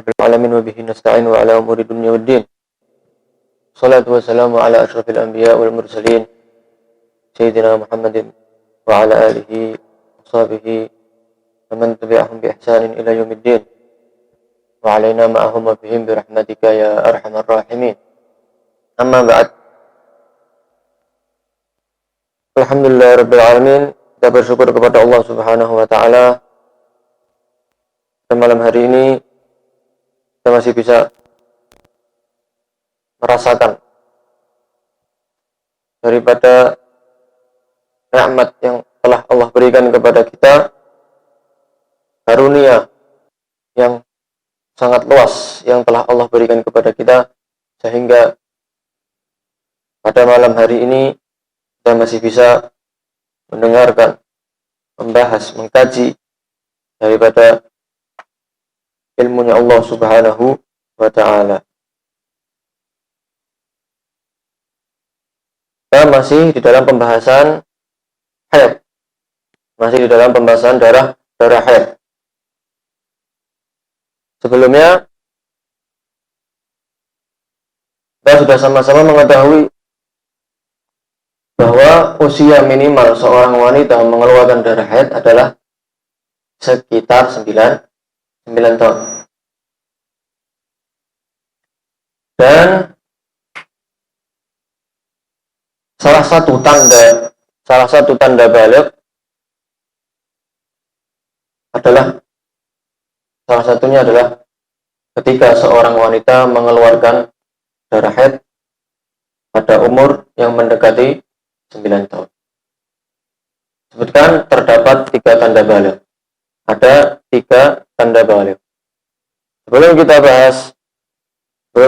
rabbil alamin wa bihi nasta'in wa ala umuri dunya waddin. Salatu wassalamu ala asyrafil anbiya wal mursalin sayyidina Muhammadin wa ala alihi wa sahbihi wa man tabi'ahum bi ihsanin ila yaumiddin. Wa alaina ma'ahum wa bihim bi rahmatika ya arhamar rahimin. Amma ba'd. Alhamdulillah rabbil alamin. Kita bersyukur kepada Allah Subhanahu wa taala. Dan malam hari ini kita masih bisa merasakan daripada nikmat yang telah Allah berikan kepada kita, karunia yang sangat luas yang telah Allah berikan kepada kita, sehingga pada malam hari ini kita masih bisa mendengarkan, membahas, mengkaji daripada ilmunya Allah Subhanahu wa ta'ala. Kita masih di dalam pembahasan haid. Masih di dalam pembahasan darah haid. Sebelumnya kita sudah sama-sama mengetahui bahwa usia minimal seorang wanita mengeluarkan darah haid adalah sekitar 9 tahun. Dan salah satu tanda baligh adalah, salah satunya adalah ketika seorang wanita mengeluarkan darah haid pada umur yang mendekati 9 tahun. Sebutkan terdapat 3 tanda baligh. Ada 3 tanda baligh. Sebelum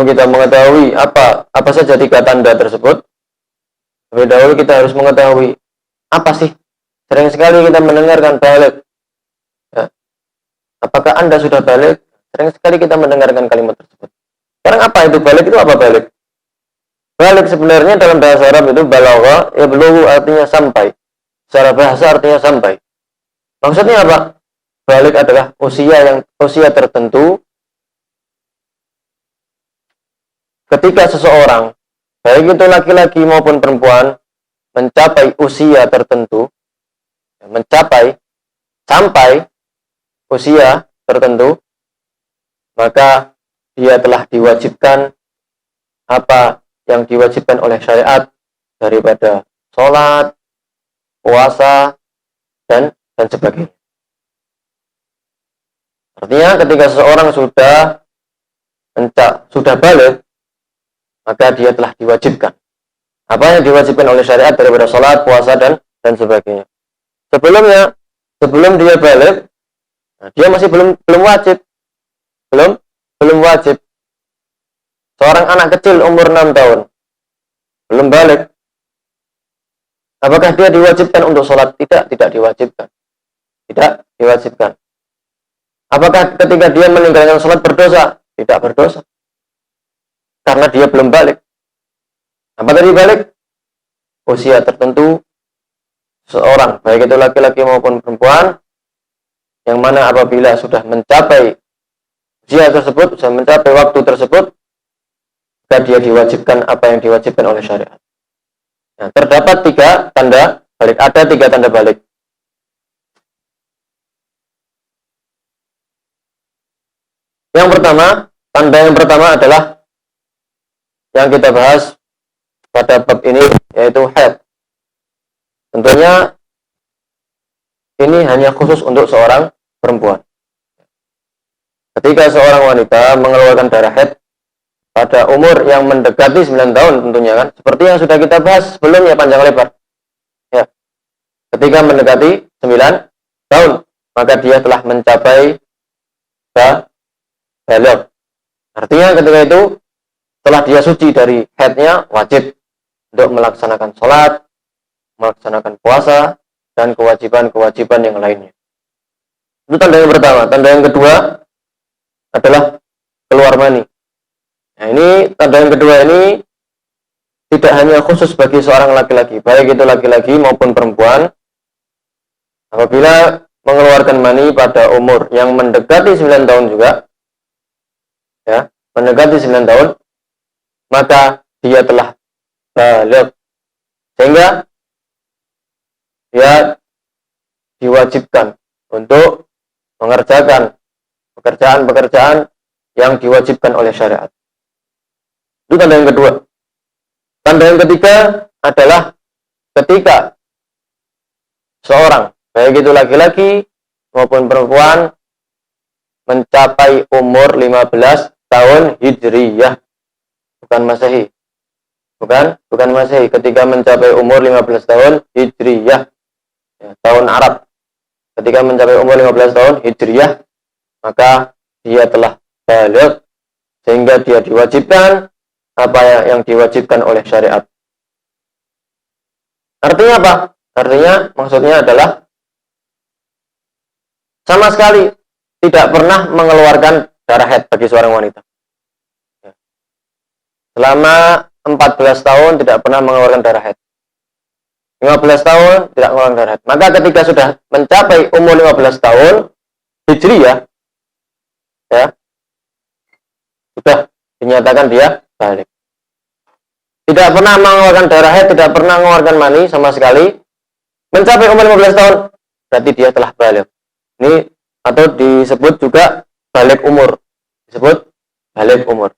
kita mengetahui apa saja 3 tanda tersebut, lebih dahulu kita harus mengetahui apa sih. Sering sekali kita mendengarkan baligh. Ya. Apakah Anda sudah baligh? Sering sekali kita mendengarkan kalimat tersebut. Sekarang apa itu baligh? Itu apa baligh? Baligh sebenarnya dalam bahasa Arab itu balagha, yablughu artinya sampai. Secara bahasa artinya sampai. Maksudnya apa? Baligh adalah usia tertentu ketika seseorang, baik itu laki-laki maupun perempuan, mencapai usia tertentu, sampai usia tertentu, maka dia telah diwajibkan apa yang diwajibkan oleh syariat daripada sholat, puasa, dan sebagainya. Artinya ketika seseorang sudah baligh, maka dia telah diwajibkan apa yang diwajibkan oleh syariat daripada sholat, puasa, dan sebagainya. Sebelum dia baligh, dia masih belum wajib. Belum wajib. Seorang anak kecil umur 6 tahun belum baligh, apakah dia diwajibkan untuk sholat? Tidak diwajibkan. Tidak diwajibkan. Apakah ketika dia meninggalkan sholat berdosa? Tidak berdosa. Karena dia belum baligh. Apa tadi baligh? Usia tertentu seorang, baik itu laki-laki maupun perempuan, yang mana apabila sudah mencapai usia tersebut, sudah mencapai waktu tersebut, maka dia diwajibkan apa yang diwajibkan oleh syariat. Nah, terdapat 3 tanda baligh. Ada 3 tanda baligh. Tanda yang pertama adalah yang kita bahas pada bab ini, yaitu haid. Tentunya ini hanya khusus untuk seorang perempuan. Ketika seorang wanita mengeluarkan darah haid pada umur yang mendekati 9 tahun tentunya kan, seperti yang sudah kita bahas sebelumnya panjang lebar. Ya. Ketika mendekati 9 tahun, maka dia telah mencapai baligh. Artinya ketika itu setelah dia suci dari haidnya, wajib untuk melaksanakan sholat, melaksanakan puasa, dan kewajiban-kewajiban yang lainnya. Itu tanda yang pertama. Tanda yang kedua adalah keluar mani. Nah, ini tanda yang kedua ini tidak hanya khusus bagi seorang laki-laki, baik itu laki-laki maupun perempuan. Apabila mengeluarkan mani pada umur yang mendekati 9 tahun juga, ya, mendekati 9 tahun, maka dia telah baligh, sehingga dia diwajibkan untuk mengerjakan pekerjaan-pekerjaan yang diwajibkan oleh syariat. Itu tanda yang kedua. Tanda yang ketiga adalah ketika seorang, baik itu laki-laki maupun perempuan, mencapai umur 15 tahun Hijriyah, bukan Masehi. Bukan Masehi, ketika mencapai umur 15 tahun Hijriyah, ya, tahun Arab. Ketika mencapai umur 15 tahun Hijriyah, maka dia telah baligh, sehingga dia diwajibkan apa yang diwajibkan oleh syariat. Artinya apa? Artinya maksudnya adalah sama sekali tidak pernah mengeluarkan darah haid bagi seorang wanita. Selama 14 tahun tidak pernah mengeluarkan darah haid. 15 tahun tidak mengeluarkan darah haid. Maka ketika sudah mencapai umur 15 tahun Hijriyah, ya, sudah dinyatakan dia baligh. Tidak pernah mengeluarkan darah haid, tidak pernah mengeluarkan mani sama sekali. Mencapai umur 15 tahun, berarti dia telah baligh. Ini atau disebut juga baligh umur. Disebut baligh umur.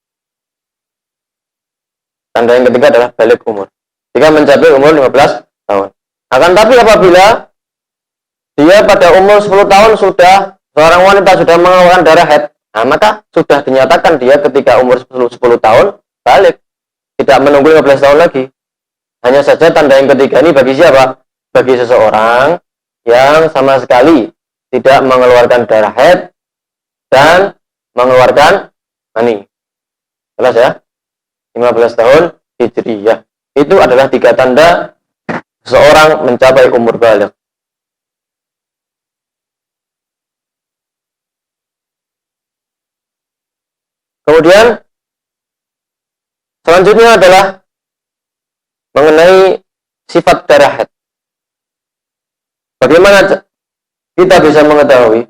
Tanda yang ketiga adalah baligh umur. Jika mencapai umur 15 tahun. Akan tapi apabila dia pada umur 10 tahun sudah, seorang wanita sudah mengeluarkan darah haid, nah, maka sudah dinyatakan dia ketika umur 10 tahun baligh. Tidak menunggu 15 tahun lagi. Hanya saja tanda yang ketiga ini bagi siapa? Bagi seseorang yang sama sekali tidak mengeluarkan darah haid dan mengeluarkan mani. Jelas ya? 15 tahun Hijriyah. Itu adalah 3 tanda seorang mencapai umur baligh. Kemudian selanjutnya adalah mengenai sifat darah haid. Bagaimana kita bisa mengetahui,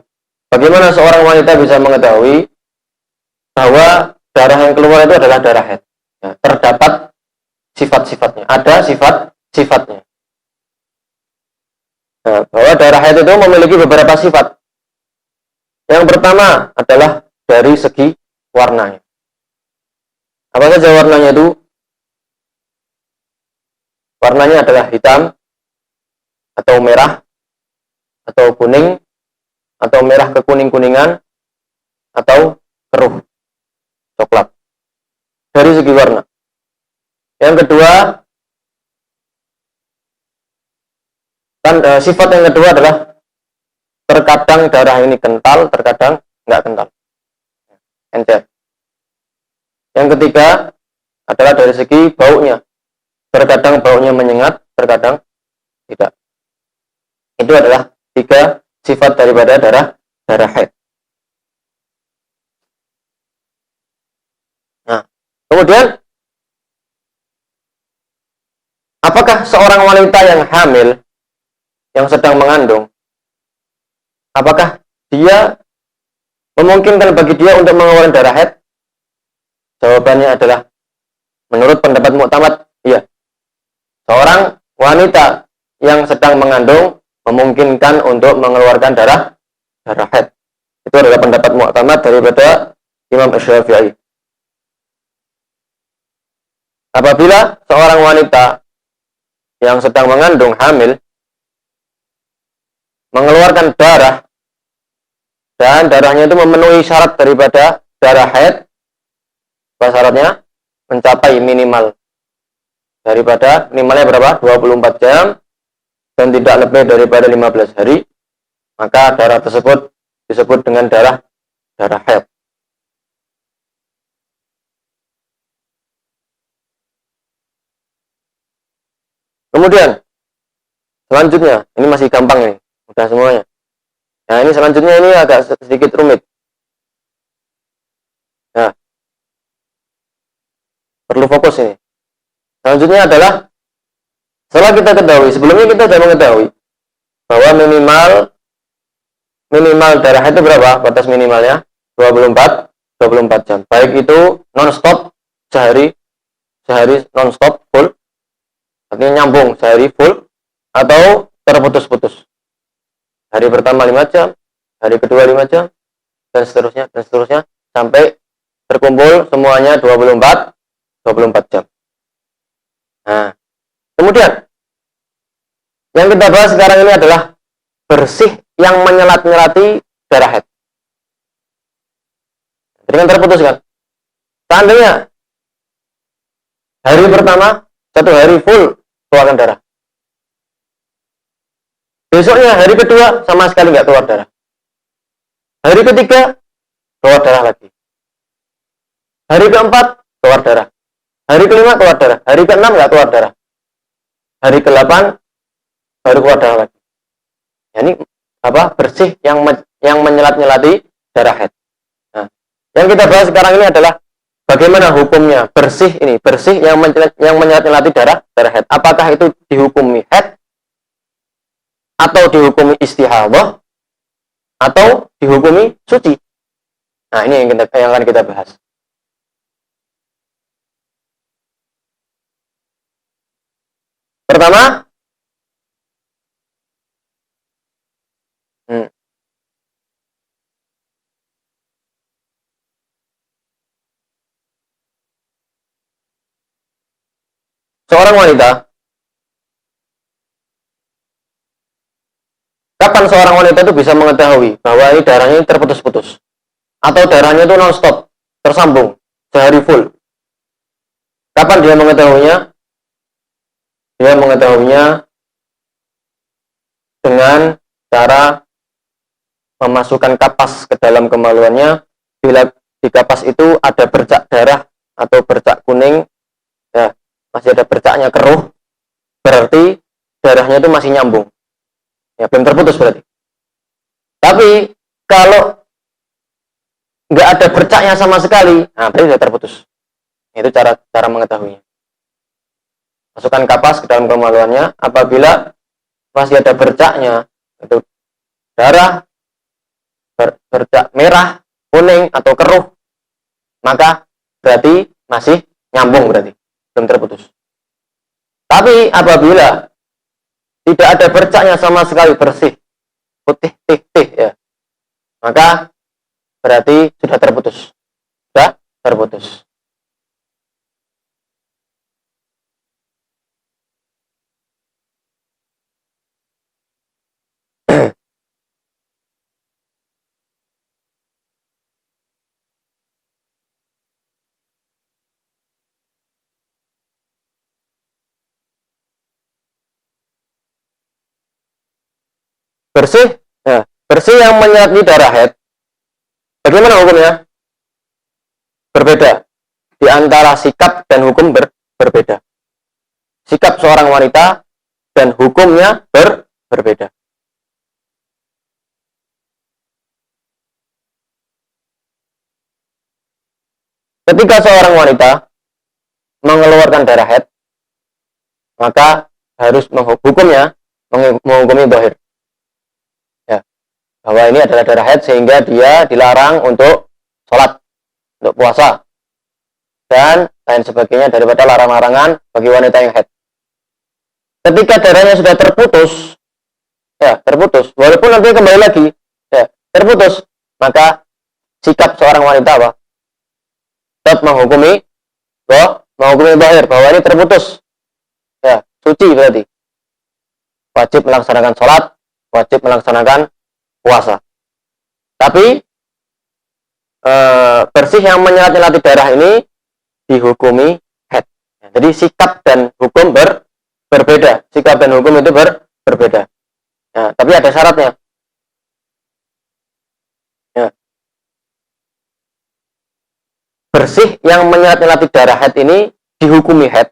bagaimana seorang wanita bisa mengetahui bahwa darah yang keluar itu adalah darah haid? Ya, terdapat sifat-sifatnya, ada sifat-sifatnya. Nah, bahwa darah haid itu memiliki beberapa sifat. Yang pertama adalah dari segi warnanya. Apa saja warnanya itu? Warnanya adalah hitam, atau merah, atau kuning, atau merah kekuning-kuningan, atau keruh, coklat. Dari segi warna. Yang kedua, sifat yang kedua adalah terkadang darah ini kental, terkadang nggak kental, encer. Yang ketiga adalah dari segi baunya. Terkadang baunya menyengat, terkadang tidak. Itu adalah 3 sifat daripada darah haid. Nah, kemudian apakah seorang wanita yang hamil, yang sedang mengandung, apakah dia memungkinkan bagi dia untuk mengeluarkan darah haid? Jawabannya adalah menurut pendapat muktamad, iya. Seorang wanita yang sedang mengandung memungkinkan untuk mengeluarkan darah haid. Itu adalah pendapat muktamad daripada Imam Asy-Syafi'i. Apabila seorang wanita yang sedang mengandung hamil mengeluarkan darah dan darahnya itu memenuhi syarat daripada darah haid, apa syaratnya? Mencapai minimalnya berapa? 24 jam dan tidak lebih daripada 15 hari, maka darah tersebut disebut dengan darah haid. Kemudian selanjutnya, ini masih gampang nih, udah semuanya. Nah, ini selanjutnya ini agak sedikit rumit. Nah, perlu fokus ini. Selanjutnya adalah setelah kita ketahui, sebelumnya kita sudah mengetahui bahwa minimal darah itu berapa? Batas minimalnya 24 24 jam. Baik itu non-stop sehari non-stop full, artinya nyambung sehari full, atau terputus-putus. Hari pertama 5 jam, hari kedua 5 jam, dan seterusnya sampai terkumpul semuanya 24 jam. Nah, kemudian yang kita bahas sekarang ini adalah bersih yang menyelat-nyelati darah haid. Jadi kan terputus kan? Seandainya hari pertama 1 hari full keluarkan darah. Besoknya hari kedua sama sekali nggak keluar darah. Hari ketiga keluar darah lagi. Hari keempat keluar darah. Hari kelima keluar darah. Hari keenam nggak keluar darah. Hari ke-8 baru keluar darah lagi. Ini bersih yang menyelat-nyelati darah haid. Nah, yang kita bahas sekarang ini adalah bagaimana hukumnya bersih yang menyelat-nyelati darah haid. Apakah itu dihukumi haid atau dihukumi istihadah atau dihukumi suci? Nah, ini yang akan kita bahas. Pertama, seorang wanita, kapan seorang wanita itu bisa mengetahui bahwa ini darahnya terputus-putus atau darahnya itu non-stop, tersambung sehari full? Kapan dia mengetahuinya? Dia mengetahuinya dengan cara memasukkan kapas ke dalam kemaluannya. Bila di kapas itu ada bercak darah atau bercak kuning, ya, masih ada bercaknya keruh, berarti darahnya itu masih nyambung, ya, belum terputus berarti. Tapi kalau nggak ada bercaknya sama sekali, nah berarti sudah terputus. Itu cara mengetahuinya. Masukkan kapas ke dalam kemaluannya. Apabila masih ada bercaknya, itu darah bercak merah, kuning atau keruh, maka berarti masih nyambung, berarti belum terputus. Tapi apabila tidak ada bercaknya sama sekali, bersih, putih, ya, maka berarti sudah terputus. Sudah terputus. Bersih, ya, bersih yang menyerati darah haid, bagaimana hukumnya? Berbeda. Di antara sikap dan hukum berbeda. Sikap seorang wanita dan hukumnya berbeda. Ketika seorang wanita mengeluarkan darah haid, maka harus hukumnya menghukumi zahir. Ya, bahwa ini adalah darah haid sehingga dia dilarang untuk sholat, untuk puasa, dan lain sebagainya daripada larang-larangan bagi wanita yang haid. Ketika darahnya sudah terputus, walaupun nanti kembali lagi, ya, terputus, maka sikap seorang wanita apa? Tetap menghukumi zahir bahwa ini terputus, ya, suci berarti. Wajib melaksanakan sholat, wajib melaksanakan puasa. Tapi bersih yang menyelat-nyelati darah ini dihukumi haid. Ya, jadi sikap dan hukum berbeda. Sikap dan hukum itu berbeda. Ya, tapi ada syaratnya. Ya. Bersih yang menyelat-nyelati darah haid ini dihukumi haid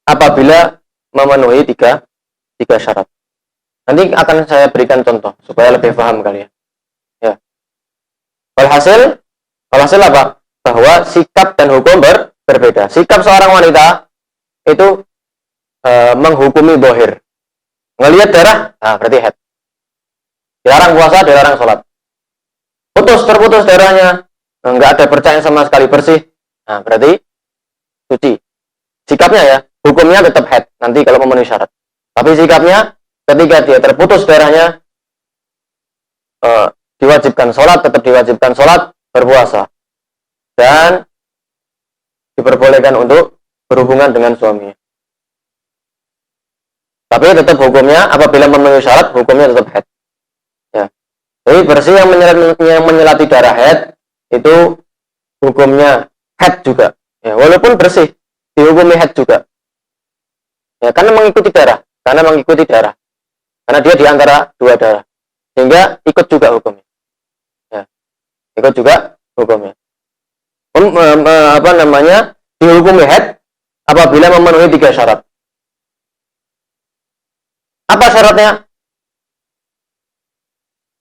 apabila memenuhi tiga syarat. Nanti akan saya berikan contoh supaya lebih paham kalian. Ya. Walhasil apa? Bahwa sikap dan hukum berbeda. Sikap seorang wanita itu menghukumi zahir. Ngelihat darah, nah berarti haid. Dilarang puasa, dilarang sholat. terputus darahnya, nggak ada percayaan sama sekali, bersih, nah berarti suci. Sikapnya ya, hukumnya tetap haid nanti kalau memenuhi syarat. Tapi sikapnya ketika dia terputus darahnya, diwajibkan sholat, tetap diwajibkan sholat, berpuasa, dan diperbolehkan untuk berhubungan dengan suaminya. Tapi tetap hukumnya apabila memenuhi syarat, hukumnya tetap haid. Ya. Jadi bersih yang menyelati darah haid itu hukumnya haid juga. Ya, walaupun bersih dihukumi haid juga. Ya, karena mengikuti darah, karena dia di antara dua darah, sehingga ikut juga hukumnya. Ya, ikut juga hukumnya. Dihukumi haid apabila memenuhi 3 syarat. Apa syaratnya?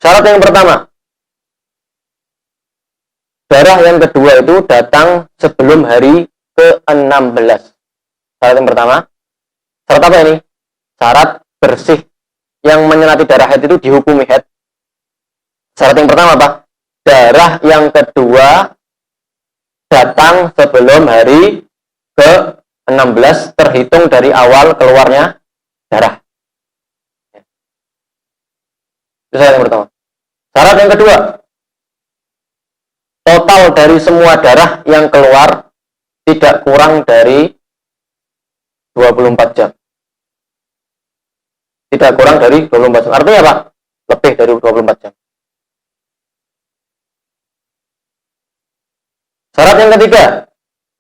Syarat yang pertama, darah yang kedua itu datang sebelum hari ke-16. Syarat yang pertama, syarat apa ini? Syarat bersih yang menyelati darah haid itu dihukumi haid. Syarat yang pertama apa? Darah yang kedua datang sebelum hari ke-16 terhitung dari awal keluarnya darah. Itu syarat yang pertama. Syarat yang kedua, total dari semua darah yang keluar tidak kurang dari 24 jam. Tidak kurang dari 24 jam. Artinya apa? Lebih dari 24 jam. Syarat yang ketiga,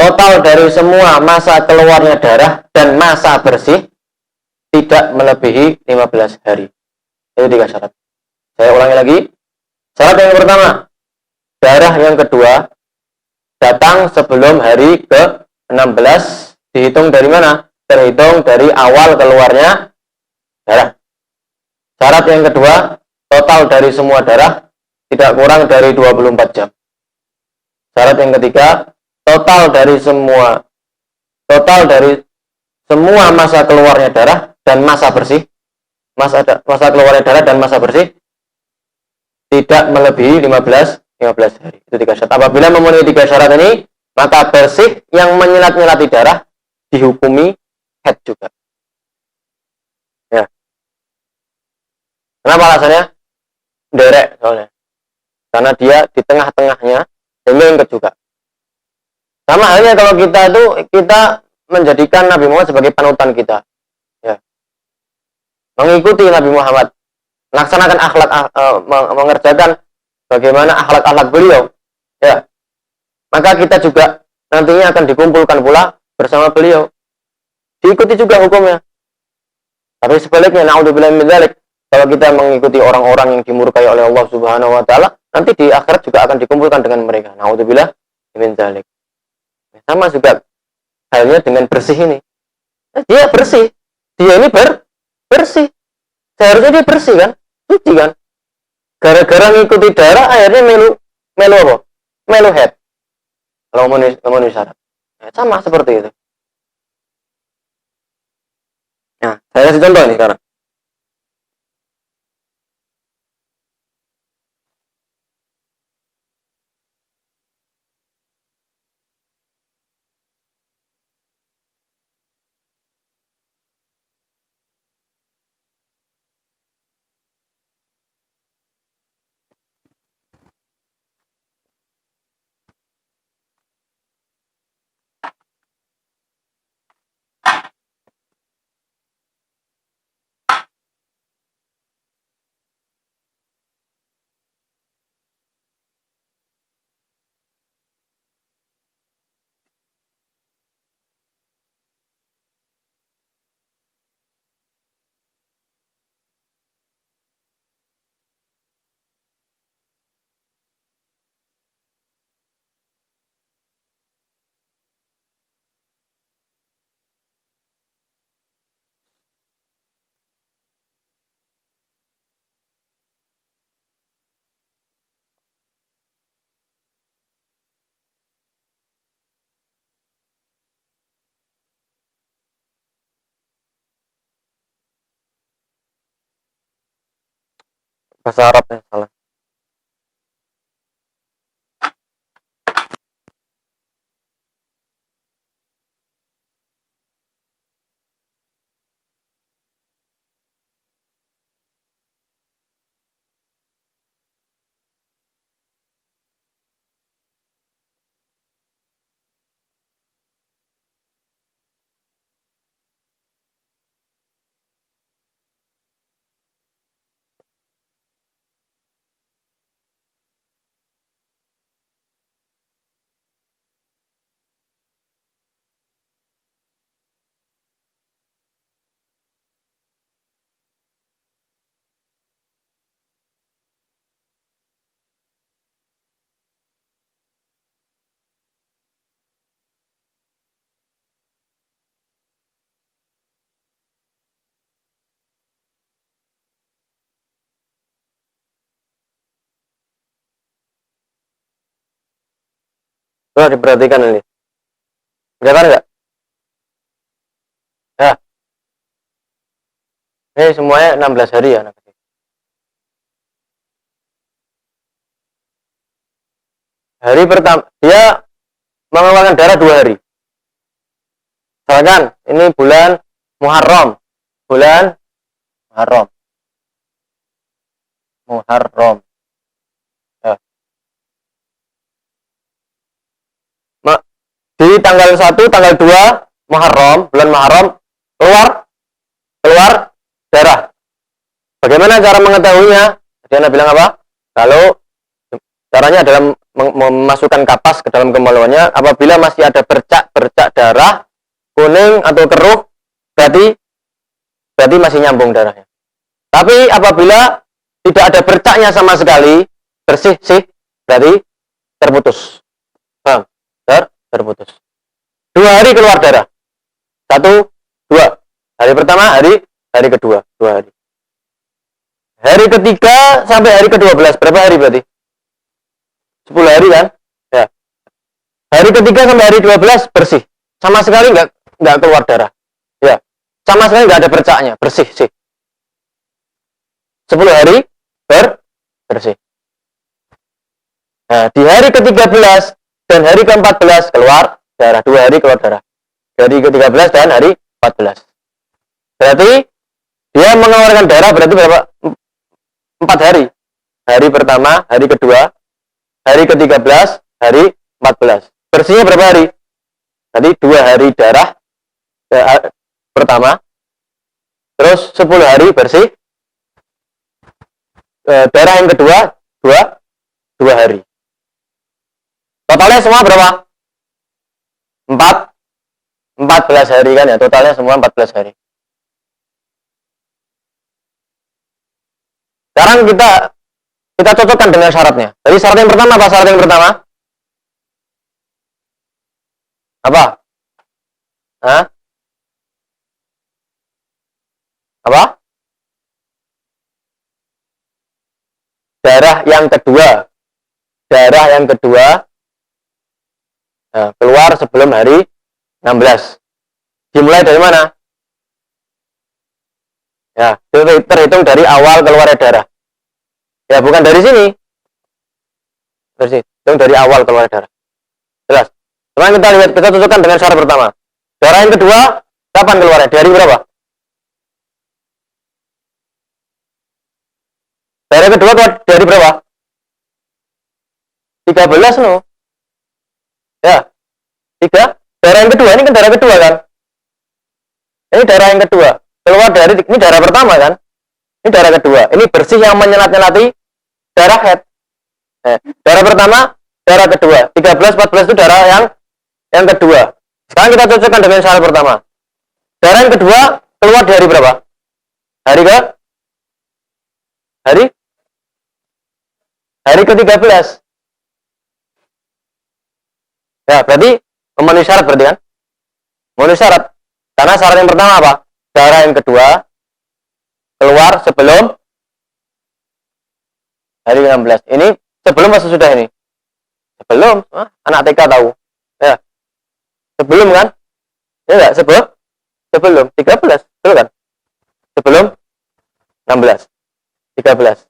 total dari semua masa keluarnya darah dan masa bersih tidak melebihi 15 hari. Itu 3 syarat. Saya ulangi lagi. Syarat yang pertama, darah yang kedua datang sebelum hari ke-16, dihitung dari mana? Terhitung dari awal keluarnya darah. Syarat yang kedua, total dari semua darah tidak kurang dari 24 jam. Syarat yang ketiga, total dari semua masa keluarnya darah dan masa bersih, masa keluarnya darah dan masa bersih tidak melebihi 15 hari. Itu 3 syarat. Apabila memenuhi 3 syarat ini, maka bersih yang menyelat-nyelati darah dihukumi haid juga. Ya. Kenapa alasannya? Derek soalnya. Karena dia di tengah-tengahnya, dan juga. Sama halnya kalau kita menjadikan Nabi Muhammad sebagai panutan kita. Ya. Mengikuti Nabi Muhammad, melaksanakan akhlak, mengerjakan bagaimana akhlak-akhlak beliau. Ya. Maka kita juga nantinya akan dikumpulkan pula bersama beliau. Diikuti juga hukumnya. Tapi sebaliknya, naudzubillah min dzalik, kalau kita mengikuti orang-orang yang dimurkai oleh Allah Subhanahu wa taala, nanti di akhirat juga akan dikumpulkan dengan mereka. Naudzubillah min dzalik. Sama juga halnya dengan bersih ini. Dia bersih. Dia ini bersih. Seharusnya dia bersih kan? Suci kan? Gara-gara ngikuti darah akhirnya melu apa? Melu head. Kalau memenuhi syarat. Nah, sama seperti itu. Nah, saya kasih contoh nih sekarang. Bahasa Arab ya, salah. Coba diperhatikan ini. Kelihatan nggak? Ya. Ini semuanya 16 hari ya. Hari pertama, dia mengeluarkan darah 2 hari. Misalkan, ini bulan Muharram. Bulan Muharram. Muharram. Ya. Di tanggal 1, tanggal 2 Muharram, bulan Muharram, keluar darah. Bagaimana cara mengetahuinya? Dia bilang apa? Kalau caranya adalah memasukkan kapas ke dalam kemaluannya, apabila masih ada bercak darah kuning atau keruh, berarti masih nyambung darahnya. Tapi apabila tidak ada bercaknya sama sekali, bersih sih, berarti terputus. Paham? Terputus. 2 hari keluar darah. 1, 2. Hari pertama, hari kedua, 2 hari. Hari ketiga sampai hari ke-12, berapa hari berarti? 10 hari kan? Ya. Hari ketiga sampai hari 12 bersih. Sama sekali nggak keluar darah. Ya. Sama sekali nggak ada bercaknya, bersih sih. 10 hari bersih. Nah, di hari ke-13 dan hari ke-14 keluar darah. 2 hari keluar darah. Hari ke-13 dan hari 14. Berarti dia mengeluarkan darah berarti berapa? 4 hari. Hari pertama, hari kedua, hari ke-13, hari 14. Bersihnya berapa hari? Tadi 2 hari darah pertama, terus 10 hari bersih. Darah yang kedua 2 hari. Totalnya semua berapa? 14 hari kan ya, totalnya semua 14 hari. Sekarang kita cocokkan dengan syaratnya. Jadi syarat yang pertama apa? Syarat yang pertama apa? Hah? Apa? Darah yang kedua keluar sebelum hari 16. Dimulai dari mana? Ya, terhitung dari awal keluarnya darah. Ya, bukan dari sini. Terhitung dari awal keluarnya darah. Jelas. Sekarang kita lihat, kita cocokkan dengan syarat pertama. Darah yang kedua, kapan keluarnya? Dari berapa? Darah kedua dari berapa? 13 no. Ya. 3. Darah yang kedua, ini kan darah kedua kan? Ini darah yang kedua. Keluar dari, ini darah pertama kan? Ini darah kedua. Ini bersih yang menyelat-nyelati darah head. Darah pertama, darah kedua. 13, 14 itu darah yang kedua. Sekarang kita cocokkan dengan syarat pertama. Darah yang kedua keluar dari berapa? Hari ke-13. Ya, berarti memenuhi syarat berarti kan? Memenuhi syarat. Karena syarat yang pertama apa? Darah yang kedua keluar sebelum hari ke-16. Ini sebelum atau sesudah ini? Sebelum. Anak TK tahu. Ya. Sebelum kan? Ya enggak? Sebelum 13, betul kan? Sebelum 16. 13.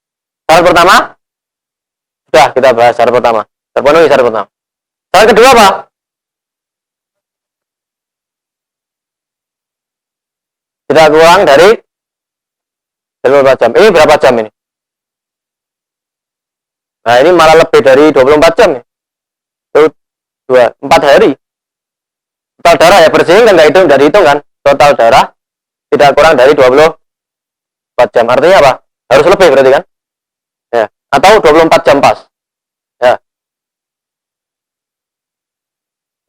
Syarat pertama sudah kita bahas syarat pertama. Terpenuhi syarat pertama. Syarat kedua apa? Tidak kurang dari 24 jam. Ini berapa jam ini? Nah, ini malah lebih dari 24 jam. Itu 4 hari. Total darah ya bersih kan nggak dihitung kan? Total darah tidak kurang dari 24 jam. Artinya apa? Harus lebih berarti kan? Ya. Atau 24 jam pas. Ya.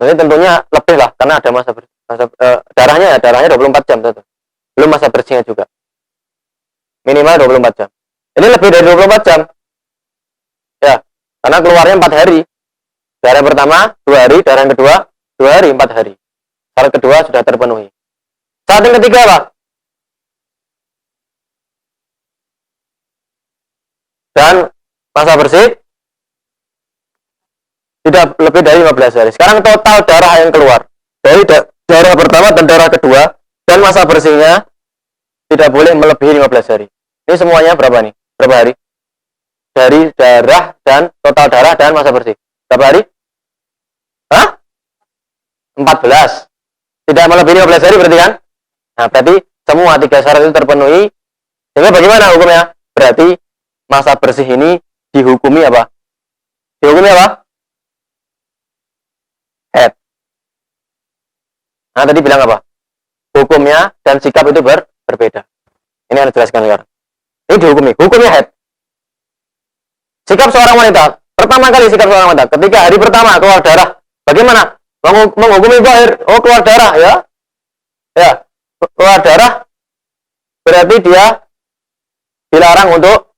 Jadi tentunya lebih lah karena ada darahnya 24 jam tentu. Belum masa bersihnya juga. Minimal 24 jam. Ini lebih dari 24 jam. Ya, karena keluarnya 4 hari. Darah pertama 2 hari, darah yang kedua 2 hari, 4 hari. Syarat kedua sudah terpenuhi. Syarat yang ketiga apa? Dan masa bersih tidak lebih dari 15 hari. Sekarang total darah yang keluar dari darah pertama dan darah kedua dan masa bersihnya tidak boleh melebihi 15 hari. Ini semuanya berapa nih? Berapa hari? Dari darah dan total darah dan masa bersih. Berapa hari? Hah? 14. Tidak melebihi 15 hari berarti kan? Nah, berarti semua 3 syarat itu terpenuhi. Sehingga bagaimana hukumnya? Berarti masa bersih ini dihukumi apa? Dihukumi apa? Head. Nah, tadi bilang apa? Hukumnya dan sikap itu berbeda. Ini yang dijelaskan sekarang. Ini dihukumi. Hukumnya head. Sikap seorang wanita. Pertama kali sikap seorang wanita. Ketika hari pertama keluar darah. Bagaimana? Menghukumi zahir. Oh, keluar darah ya. Ya. Keluar darah. Berarti dia dilarang untuk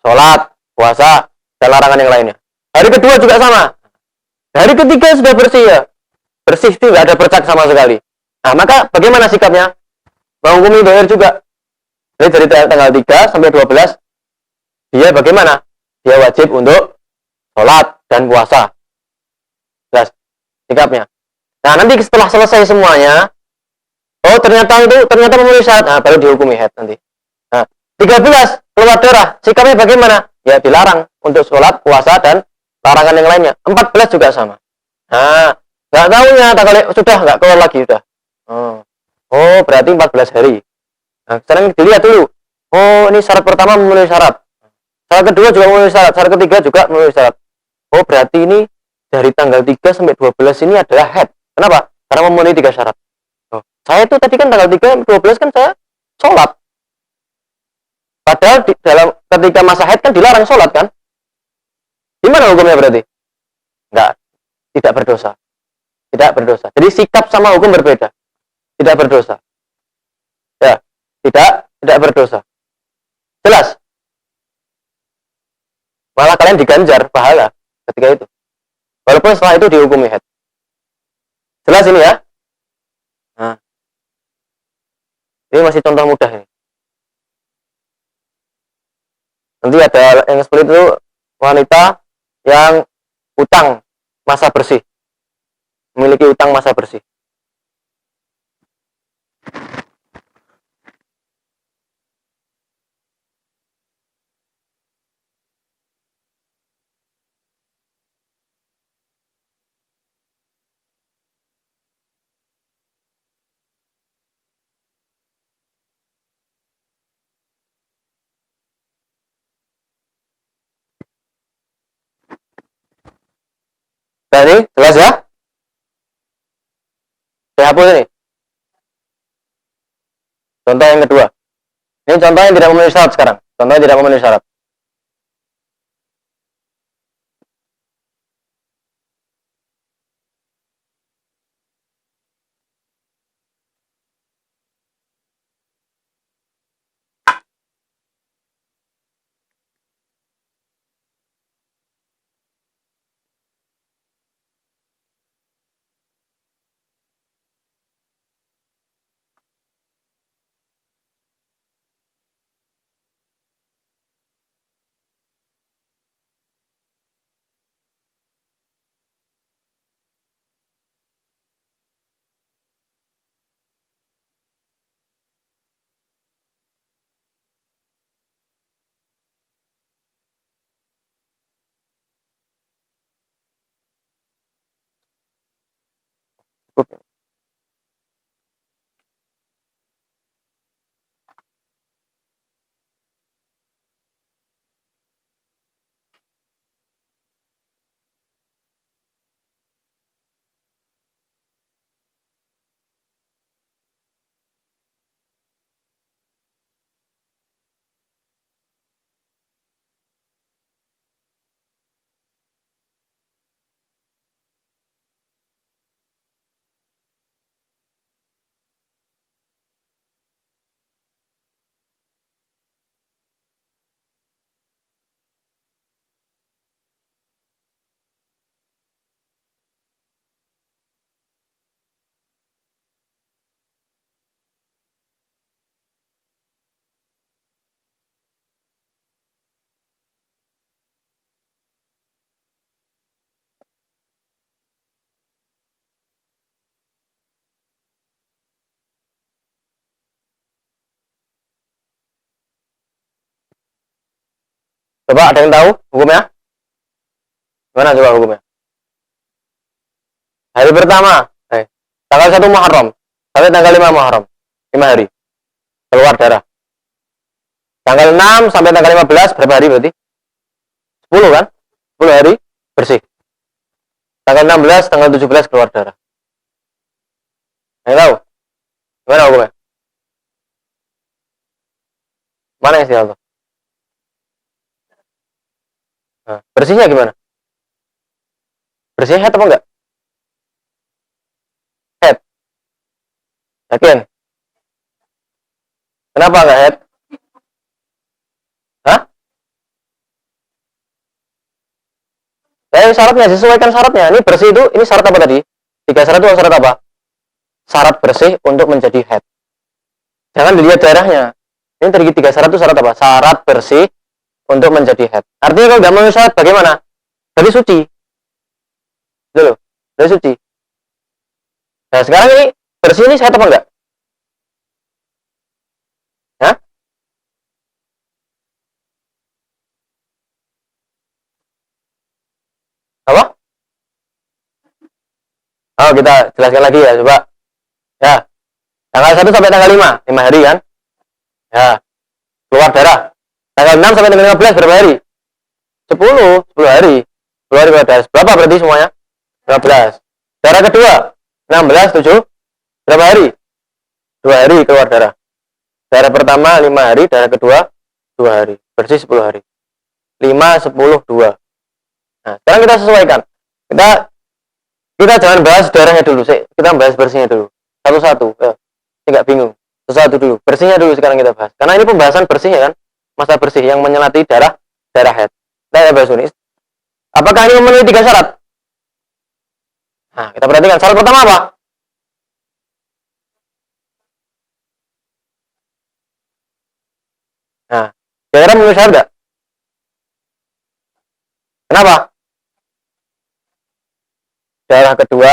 sholat, puasa, dan larangan yang lainnya. Hari kedua juga sama. Hari ketiga sudah bersih ya. Bersih, tidak ada bercak sama sekali. Nah, maka bagaimana sikapnya? Menghukumi zahir juga. Jadi dari tanggal 3 sampai 12, dia bagaimana? Dia wajib untuk sholat dan puasa. Jelas sikapnya. Nah, nanti setelah selesai semuanya, oh ternyata memenuhi syarat, nah baru dihukumi haid nanti. Nah, 13 keluar darah, sikapnya bagaimana? Ya dilarang untuk sholat, puasa, dan larangan yang lainnya. 14 juga sama. Nah, nggak tahunya kalau sudah nggak keluar lagi sudah. Oh, berarti 14 hari. Nah, sekarang dilihat dulu. Oh, ini syarat pertama memenuhi syarat. Syarat kedua juga memenuhi syarat. Syarat ketiga juga memenuhi syarat. Oh, berarti ini dari tanggal 3 sampai 12 ini adalah haid. Kenapa? Karena memenuhi 3 syarat. Oh, saya itu tadi kan tanggal 3 sampai 12 kan saya sholat. Padahal ketika masa haid kan dilarang sholat kan? Gimana hukumnya berarti? Enggak, tidak berdosa. Tidak berdosa. Jadi sikap sama hukum berbeda. Tidak berdosa. Ya, tidak berdosa. Jelas? Malah kalian diganjar pahala ketika itu. Walaupun setelah itu dihukumi haid. Jelas ini ya? Nah, ini masih contoh mudah ini. Nanti ada yang seperti itu wanita yang utang masa bersih. Memiliki utang masa bersih. Nah ini jelas ya? Saya hapus ini. Contoh yang kedua. Ini contoh yang tidak memenuhi syarat sekarang. Contoh yang tidak memenuhi syarat. Cukup. Coba ada yang tahu hukumnya? Gimana coba hukumnya? Hari pertama, tanggal 1 Muharram sampai tanggal 5 Muharram, 5 hari keluar darah. Tanggal 6 sampai tanggal 15 berapa hari berarti? 10 kan? 10 hari bersih. Tanggal 16, tanggal 17 keluar darah. Yang tahu? Gimana hukumnya? Mana istilah Allah? Nah, bersihnya gimana? Bersihnya head apa enggak? Head. Yakin? Kenapa enggak head? Hah? Syaratnya, sesuaikan syaratnya. Ini bersih itu, ini syarat apa tadi? 3 syarat itu syarat apa? Syarat bersih untuk menjadi head. Jangan dilihat darahnya. Ini tadi 3 syarat itu syarat apa? Syarat bersih untuk menjadi head. Artinya kalau nggak memenuhi syarat bagaimana? Jadi suci. Dulu, dari suci. Nah sekarang ini bersih ini sehat apa enggak? Hah? Apa? Oh kita jelaskan lagi ya coba. Ya, tanggal 1 sampai tanggal 5, 5 hari kan? Ya, keluar darah. Tanggal 6 sampai tanggal 15 berapa hari? 10 hari. 10 hari keluar darah. Berapa berarti semuanya? 15. Darah kedua, 16, 7, berapa hari? 2 hari keluar darah. Darah pertama 5 hari, darah kedua 2 hari. Bersih 10 hari. 5, 10, 2. Nah, sekarang kita sesuaikan. Kita jangan bahas darahnya dulu sih. Kita bahas bersihnya dulu. Satu-satu. Nggak bingung. Satu dulu. Bersihnya dulu sekarang kita bahas. Karena ini pembahasan bersihnya kan. Masa bersih yang menyelati darah head. Kita bahas ini. Apakah ini memenuhi 3 syarat? Nah, kita perhatikan. Syarat pertama apa? Nah, kira-kira memenuhi syarat nggak? Kenapa? Darah kedua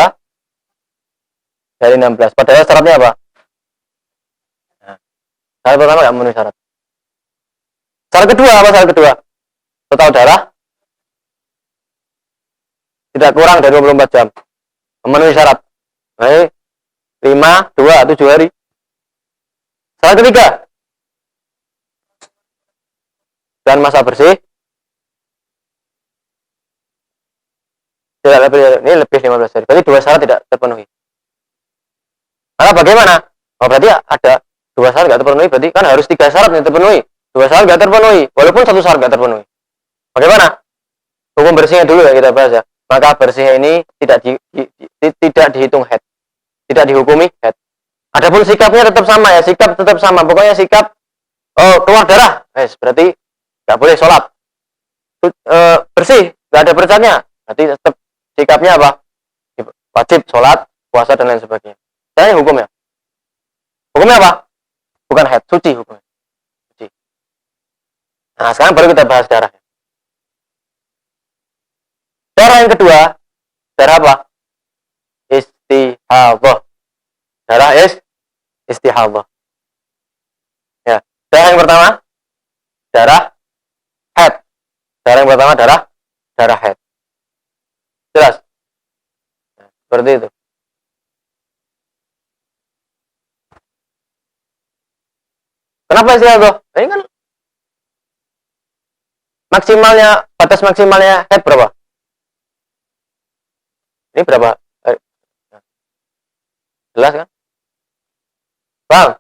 dari 16. Padahal syaratnya apa? Nah, syarat pertama nggak memenuhi syarat. Syarat kedua apa syarat kedua? Total darah tidak kurang dari 24 jam. Memenuhi syarat. Baik. 5, 2, 7 hari. Syarat ketiga. Dan masa bersih tidak lebih, ini lebih 15 hari. Berarti 2 syarat tidak terpenuhi. Maka bagaimana? Oh, berarti ada 2 syarat tidak terpenuhi. Berarti kan harus 3 syarat yang terpenuhi. 2 syarat tidak terpenuhi. Walaupun 1 syarat tidak terpenuhi. Bagaimana? Hukum bersihnya dulu ya kita bahas ya. Maka bersihnya ini tidak dihitung head. Tidak dihukumi head. Adapun sikapnya tetap sama ya. Sikap tetap sama. Pokoknya sikap keluar darah. Berarti nggak boleh sholat. Bersih. Nggak ada bercatnya. Berarti tetap sikapnya apa? Wajib sholat, puasa dan lain sebagainya. Saya hukumnya. Hukumnya apa? Bukan head, suci hukumnya. Suci. Nah, sekarang baru kita bahas darah. Darah yang kedua, darah apa? Istihadhah. Darah istihadhah. Ya. Darah yang pertama, darah head. Darah yang pertama darah head. Jelas? Nah, seperti itu. Kenapa istihadhah? Nah, ini kan batas maksimalnya head berapa? Ini berapa? Jelas kan? Bang.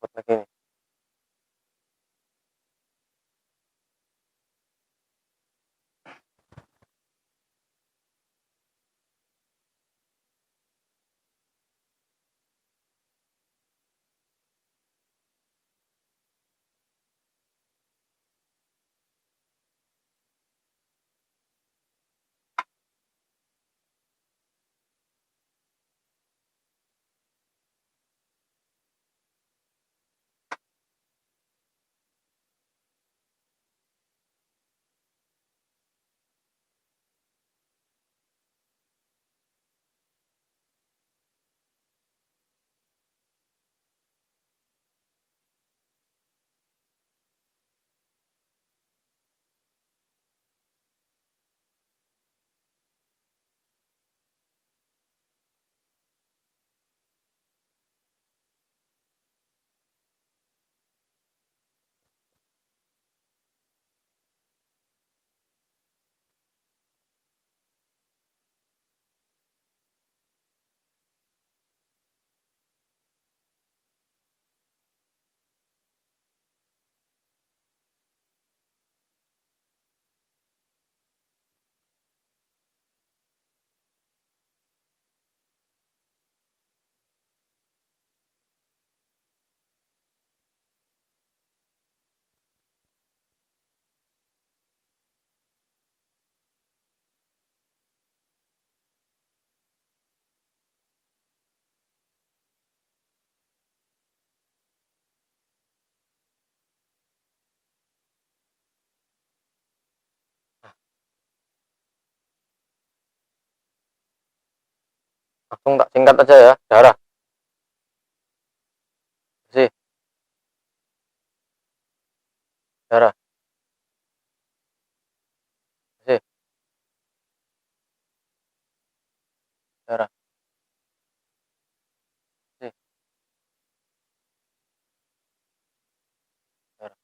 buat begini. Langsung tak singkat aja ya, darah bersih, darah bersih, darah bersih, darah.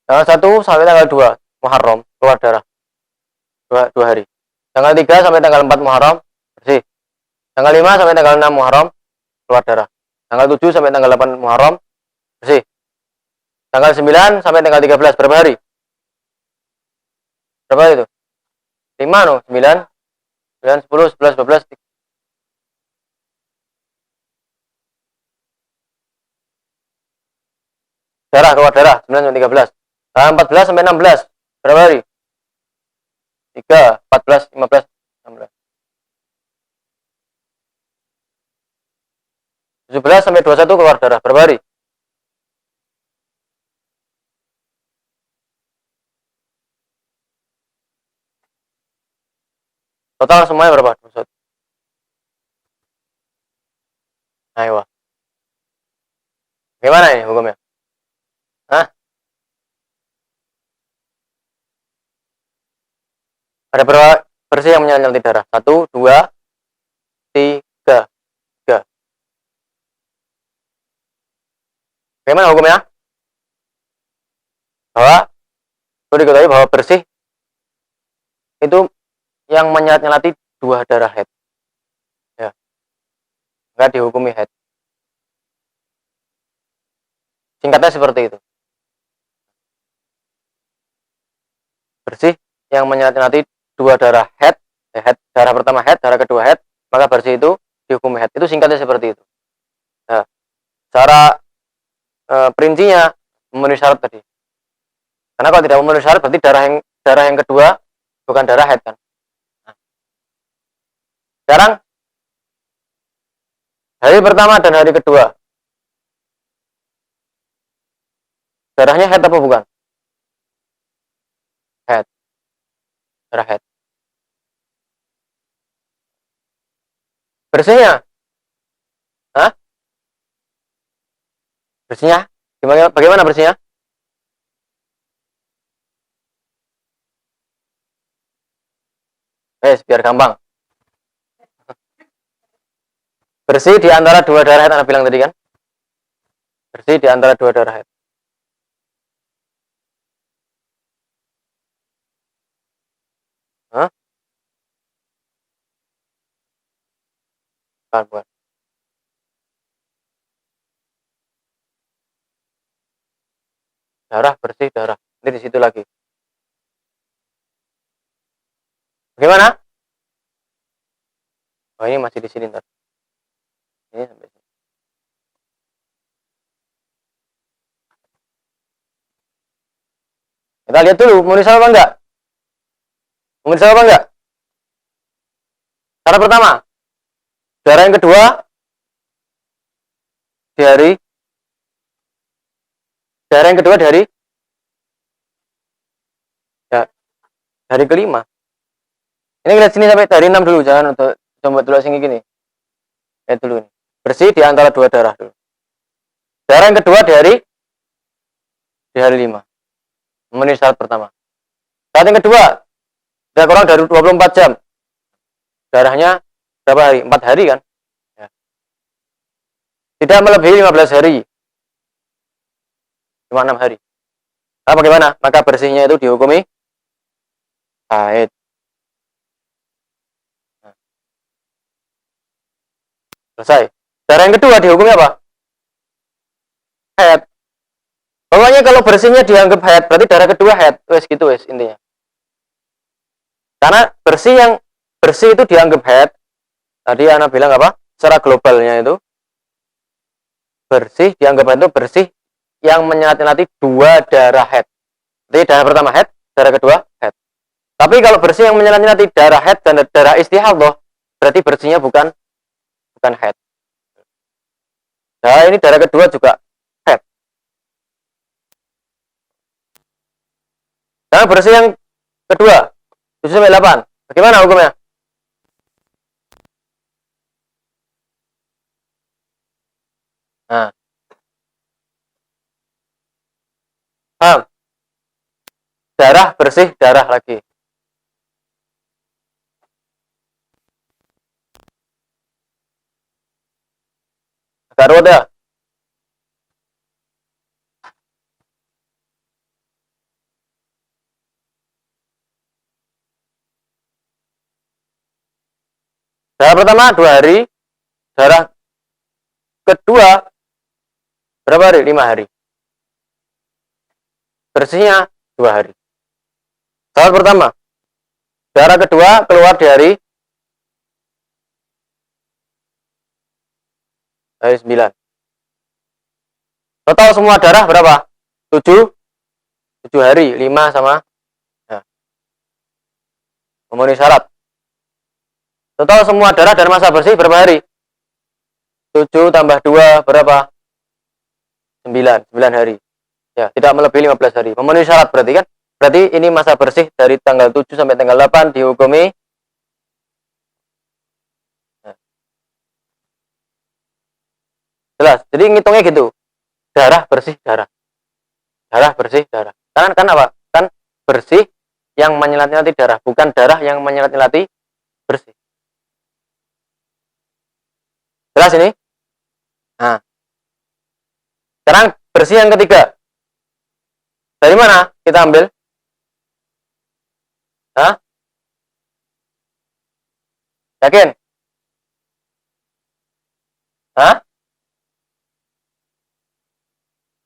Nah, tanggal 1 sampai tanggal 2 Muharram keluar darah, dua hari. Tanggal 3 sampai tanggal 4 Muharram bersih. Tanggal 5 sampai tanggal 6 Muharram keluar darah. Tanggal 7 sampai tanggal 8 Muharram bersih. Tanggal 9 sampai tanggal 13 berapa hari? Berapa itu? 5 no, 9, 9, 10, 11, 12. Darah keluar darah 9 sampai 13. Tanggal 14 sampai 16 berapa hari? 3, 14, 15, 16. 17 sampai 21 keluar darah berapa hari? Total semuanya berapa? 21. Ayo. Gimana ini hukumnya? Hah? Ada berapa bersih yang menyalakan darah? 1, 2, 3, 3. Bagaimana hukumnya? Bahwa perlu diketahui bahwa bersih itu yang menyelat-nyelati 2 darah haid. Ya, enggak dihukumi haid. Singkatnya seperti itu. Bersih yang menyelat-nyelati 2 darah haid, darah pertama haid, darah kedua haid, maka bersih itu dihukumi haid. Itu singkatnya seperti itu. Nah, cara perincinya memenuhi syarat tadi. Karena kalau tidak memenuhi syarat berarti darah yang kedua bukan darah haid kan. Nah, sekarang hari pertama dan hari kedua Darahnya head apa bukan? Head. Darah head. Bersihnya? Hah? Bersihnya? Bagaimana bersihnya? Biar gampang. Bersih di antara dua darah head, Anda bilang tadi kan? Bersih di antara dua darah head. Hah? Bukan. Darah, bersih, darah. Ini di situ lagi. Bagaimana? Oh, ini masih di sini ntar. Ini sampai sini. Kita lihat dulu, mau disal apa enggak? Mau disal apa enggak? Cara pertama, darah yang kedua dari darah yang kedua dari ya, dari kelima. Ini lihat sini sampai dari 6 dulu, jangan untuk coba dulu sini gini. Lihat dulu ini. Bersih di antara dua darah dulu. Darah yang kedua dari 5. Memenuhi syarat pertama. Syarat yang kedua, tidak kurang dari 24 jam. Darahnya berapa hari? 4 hari kan? Ya. Tidak melebihi 15 hari. Cuma 6 hari. Nah, bagaimana? Maka bersihnya itu dihukumi haid. Nah. Selesai. Darah yang kedua dihukumi apa? Haid. Pokoknya kalau bersihnya dianggap haid, berarti darah kedua haid. Wes gitu wes intinya. Karena bersih itu dianggap haid. Tadi Ana bilang apa? Secara globalnya itu bersih dianggap haid itu bersih yang menyelati dua darah haid. Jadi darah pertama haid, darah kedua haid. Tapi kalau bersih yang menyelati darah haid dan darah istihadah, berarti bersihnya bukan haid. Nah, ini darah kedua juga haid. Karena bersih yang kedua 7 sampai 8. Bagaimana hukumnya? Nah, paham? Darah bersih, darah lagi. Agak ruwet ya? Darah pertama 2 hari, darah kedua berapa hari? 5 hari. Bersihnya 2 hari. Syarat pertama, darah kedua keluar di hari 9. Total semua darah berapa? 7 hari, 5 sama ya, memenuhi syarat. Total semua darah dan masa bersih berapa hari? 7 tambah 2 berapa? 9 hari. Ya, tidak melebihi 15 hari. Memenuhi syarat berarti kan? Berarti ini masa bersih dari tanggal 7 sampai tanggal 8 dihukumi ya. Jelas. Jadi ngitungnya gitu. Darah bersih darah. Darah bersih darah. Kan apa? Kan bersih yang menyelat-nyelati darah, bukan darah yang menyelat-nyelati bersih. Jelas ini? Nah, sekarang bersih yang ketiga. Dari mana kita ambil? Hah? Yakin? Hah?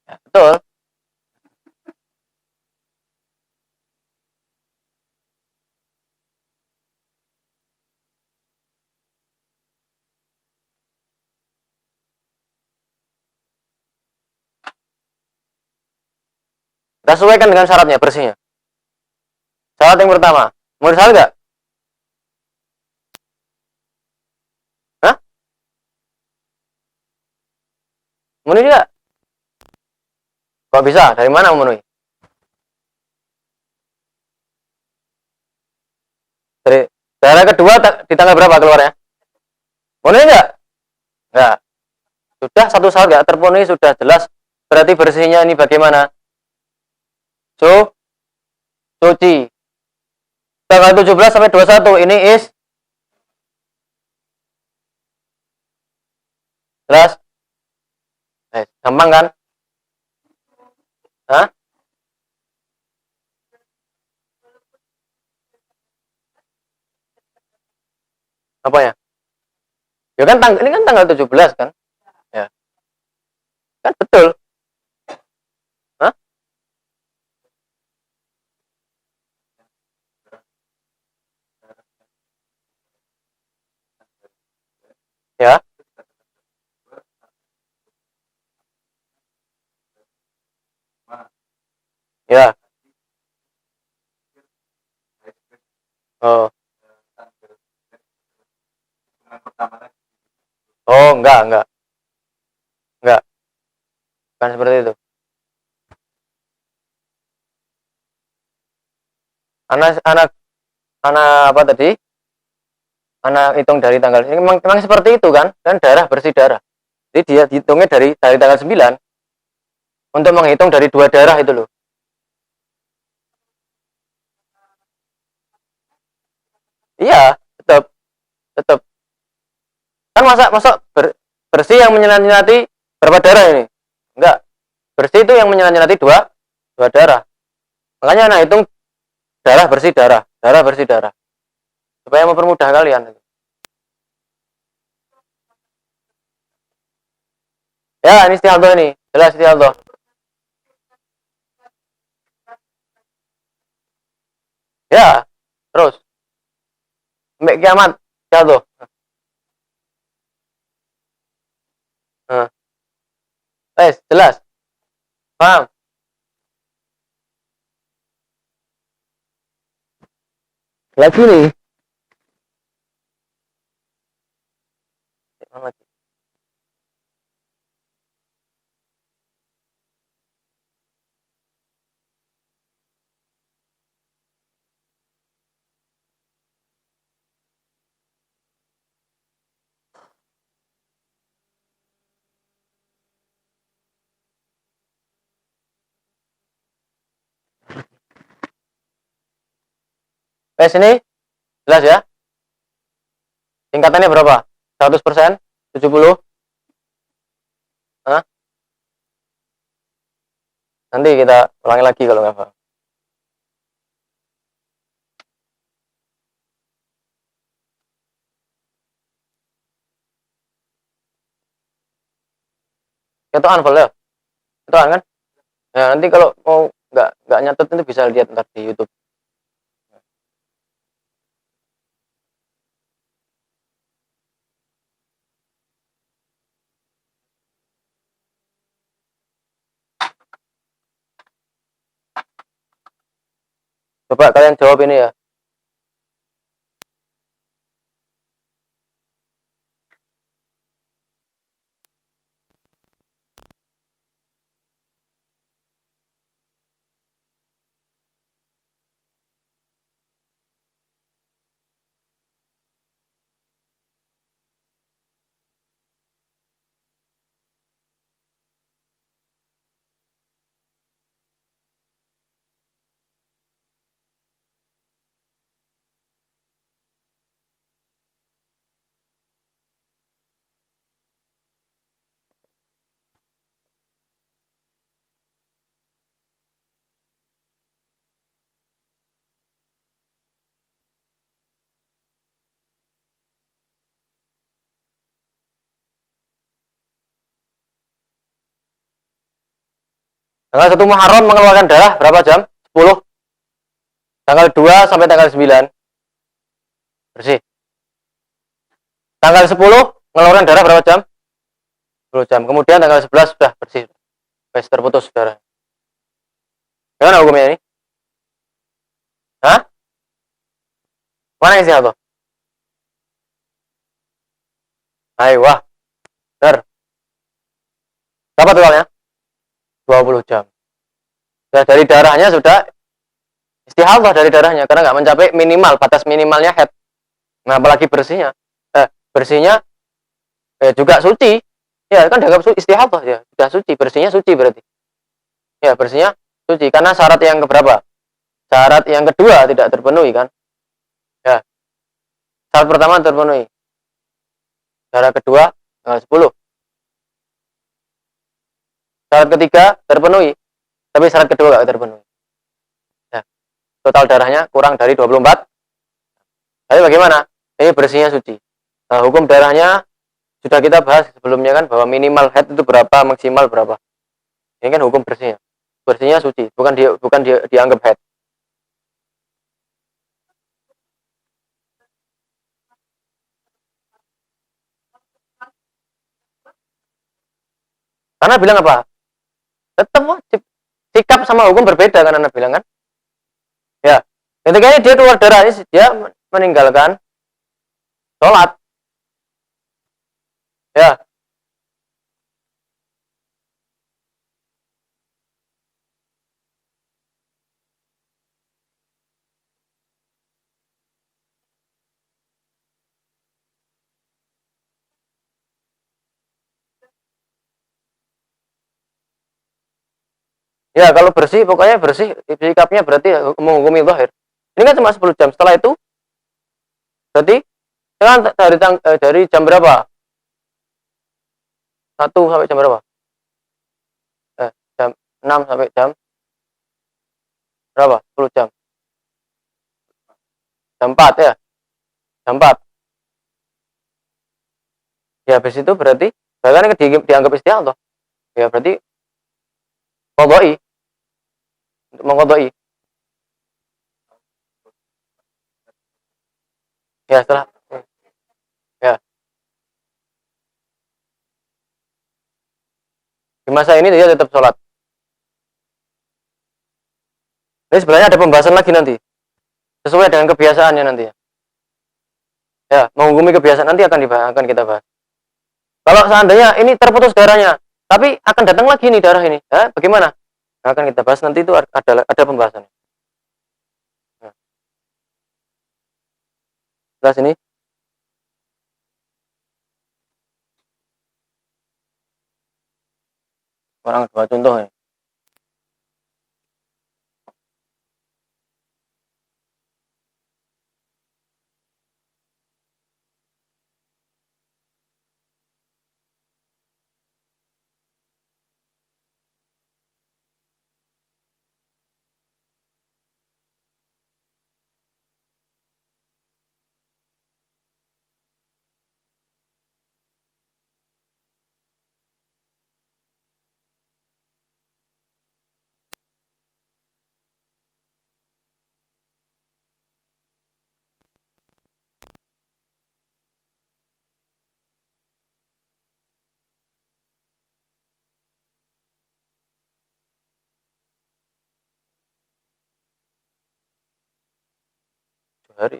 Ya, betul. Kita sesuaikan dengan syaratnya, bersihnya. Syarat yang pertama. Mau disal nggak? Hah? Mau nggak? Kok bisa? Dari mana memenuhi? Dari daerah kedua di tanggal berapa keluarnya? Memenuhi enggak? Enggak. Sudah satu syarat enggak terpenuhi sudah jelas. Berarti bersihnya ini bagaimana? Suci. Tanggal 17 sampai 21 ini jelas. Gampang kan? Hah? Apa ya? Ya kan ini kan tanggal 17 kan? Ya. Kan betul. Hah? Ya. Ya. Oh. Oh, enggak. Enggak. Bukan seperti itu. Anak apa tadi? Anak hitung dari tanggal ini memang seperti itu kan? Dan darah bersih darah. Jadi dia hitungnya dari tanggal 9 untuk menghitung dari 2 darah itu loh. Iya, tetap. Kan masa bersih yang menyenati berapa darah ini? Enggak. Bersih itu yang menyenati dua darah. Makanya anak hitung darah bersih darah. Supaya mempermudah kalian. Ya, ini Istialto ini. Jelas Istialto. Ya, terus. Sampai kiamat. Istialto. Nah, jelas. Paham? Lagi nih. Ini jelas ya. Tingkatannya berapa? 100%? 70? Hah? Nanti kita ulangi lagi kalau nggak paham. Itu unfollow ya? Itu kan? Ya, nanti kalau mau nggak nyatet itu bisa lihat ntar di YouTube. Coba kalian jawab ini ya. Tanggal 1 Muharram mengeluarkan darah berapa jam? 10. Tanggal 2 sampai tanggal 9 bersih. Tanggal 10 mengeluarkan darah berapa jam? 10 jam. Kemudian tanggal 11 sudah bersih. Wes terputus darah. Gimana hukumnya ini? Hah? Mana isi atau? Ayo, wah. Benar. Berapa totalnya? 20 jam. Ya, dari darahnya sudah istihadah dari darahnya karena nggak mencapai minimal batas minimalnya haid. Nah, apalagi bersihnya. Bersihnya juga suci. Ya, kan dianggap istihadah ya. Sudah suci, bersihnya suci berarti. Ya, bersihnya suci karena syarat yang keberapa? Syarat yang kedua tidak terpenuhi kan? Ya, syarat pertama terpenuhi. Syarat kedua 10. Syarat ketiga terpenuhi, tapi syarat kedua nggak terpenuhi. Ya, total darahnya kurang dari 24. Tapi bagaimana? Ini bersihnya suci. Nah, hukum darahnya sudah kita bahas sebelumnya kan bahwa minimal haid itu berapa, maksimal berapa. Ini kan hukum bersihnya. Bersihnya suci, bukan dianggap haid. Karena bilang apa? Tetap wajib. Sikap sama hukum berbeda kan Anda bilang kan? Ya. Ketika ini dia keluar darah, dia meninggalkan sholat. Ya. Ya, kalau bersih, pokoknya bersih. Sikapnya berarti menghukumi zahir. Ini kan cuma 10 jam. Setelah itu, berarti dari jam berapa? 1 sampai jam berapa? Jam 6 sampai jam berapa? 10 jam. Jam 4 ya? Jam 4. Ya, habis itu berarti, bahkan dianggap istiadah. Ya, berarti qadai. Untuk mengqadai. Ya, setelah. Ya. Di masa ini dia tetap sholat. Ini sebenarnya ada pembahasan lagi nanti. Sesuai dengan kebiasaannya nanti. Ya, menghukumi kebiasaan nanti akan kita bahas. Kalau seandainya ini terputus darahnya, tapi akan datang lagi nih darah ini, bagaimana? Nah, akan kita bahas nanti itu ada pembahasannya. Nah, jelas ini. Orang dua contoh ya. Hari.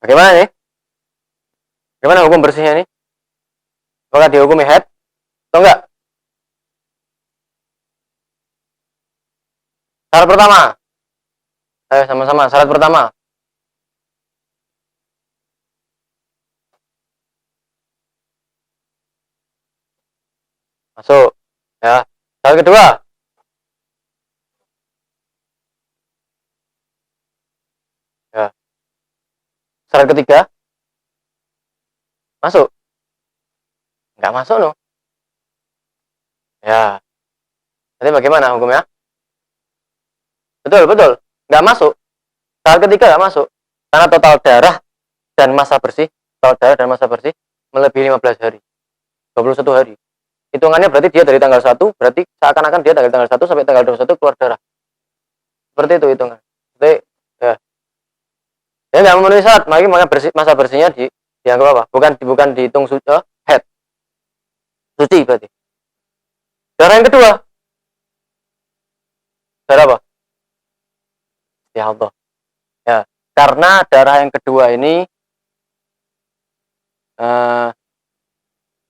Bagaimana nih? Bagaimana hukum bersihnya nih? Apakah dihukumi haid atau enggak? Syarat pertama. Ayo sama-sama. Syarat pertama. Masuk. Ya. Syarat kedua. Ya. Syarat ketiga. Masuk. Enggak masuk loh. Ya. Jadi bagaimana hukumnya? Betul, betul. Enggak masuk. Syarat ketiga enggak masuk. Karena total darah dan massa bersih, total darah dan massa bersih melebihi 15 hari. 21 hari. Hitungannya berarti dia dari tanggal 1, berarti seakan-akan dia dari tanggal 1 sampai tanggal 21 keluar darah. Seperti itu hitungan. Jadi, ya. Dia nggak memenuhi syarat, makanya masa bersihnya dianggap apa? Bukan dihitung head. Suci berarti. Darah yang kedua. Darah apa? Ya Allah. Ya. Karena darah yang kedua ini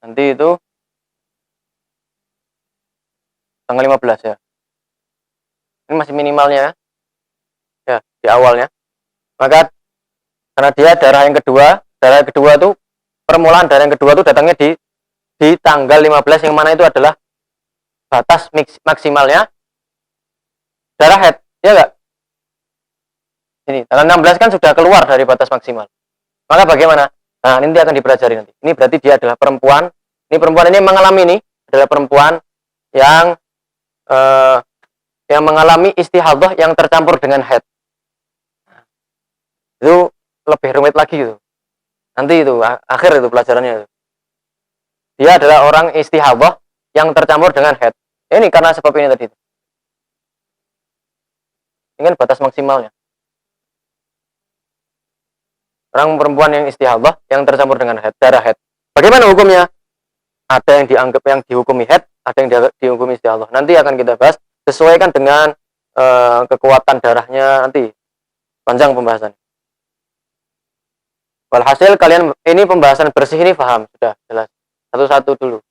nanti itu tanggal 15 ya. Ini masih minimalnya ya di awalnya. Maka karena dia darah yang kedua itu permulaan darah yang kedua itu datangnya di tanggal 15 yang mana itu adalah batas maksimalnya darah haid, ya enggak? Ini tanggal 16 kan sudah keluar dari batas maksimal. Maka bagaimana? Nah, ini akan dipelajari nanti. Ini berarti dia adalah perempuan. Ini perempuan ini mengalami ini adalah perempuan yang mengalami istihadhah yang tercampur dengan haid. Itu lebih rumit lagi gitu. Nanti itu akhir itu pelajarannya itu. Dia adalah orang istihadhah yang tercampur dengan haid. Ini karena sebab ini tadi. Ini kan batas maksimalnya. Orang perempuan yang istihadhah yang tercampur dengan haid, darah haid. Bagaimana hukumnya? Ada yang dianggap yang dihukumi haid, ada yang dihukumi istihadhah. Nanti akan kita bahas sesuaikan dengan kekuatan darahnya nanti. Panjang pembahasan. Walhasil kalian ini pembahasan bersih ini paham sudah jelas. Satu-satu dulu.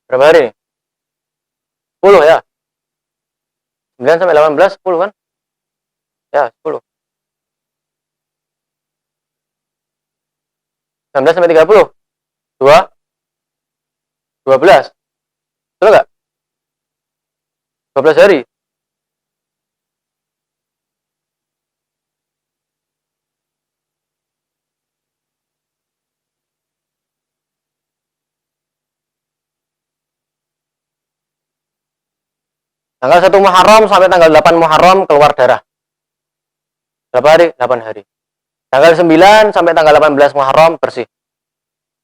Berapa hari? 10 ya? 9 sampai 18, 10 kan? Ya, 10. 19 sampai 30. 2, 12. Betul enggak? 12 hari. Tanggal 1 Muharram sampai tanggal 8 Muharram keluar darah. Berapa hari? 8 hari. Tanggal 9 sampai tanggal 18 Muharram bersih.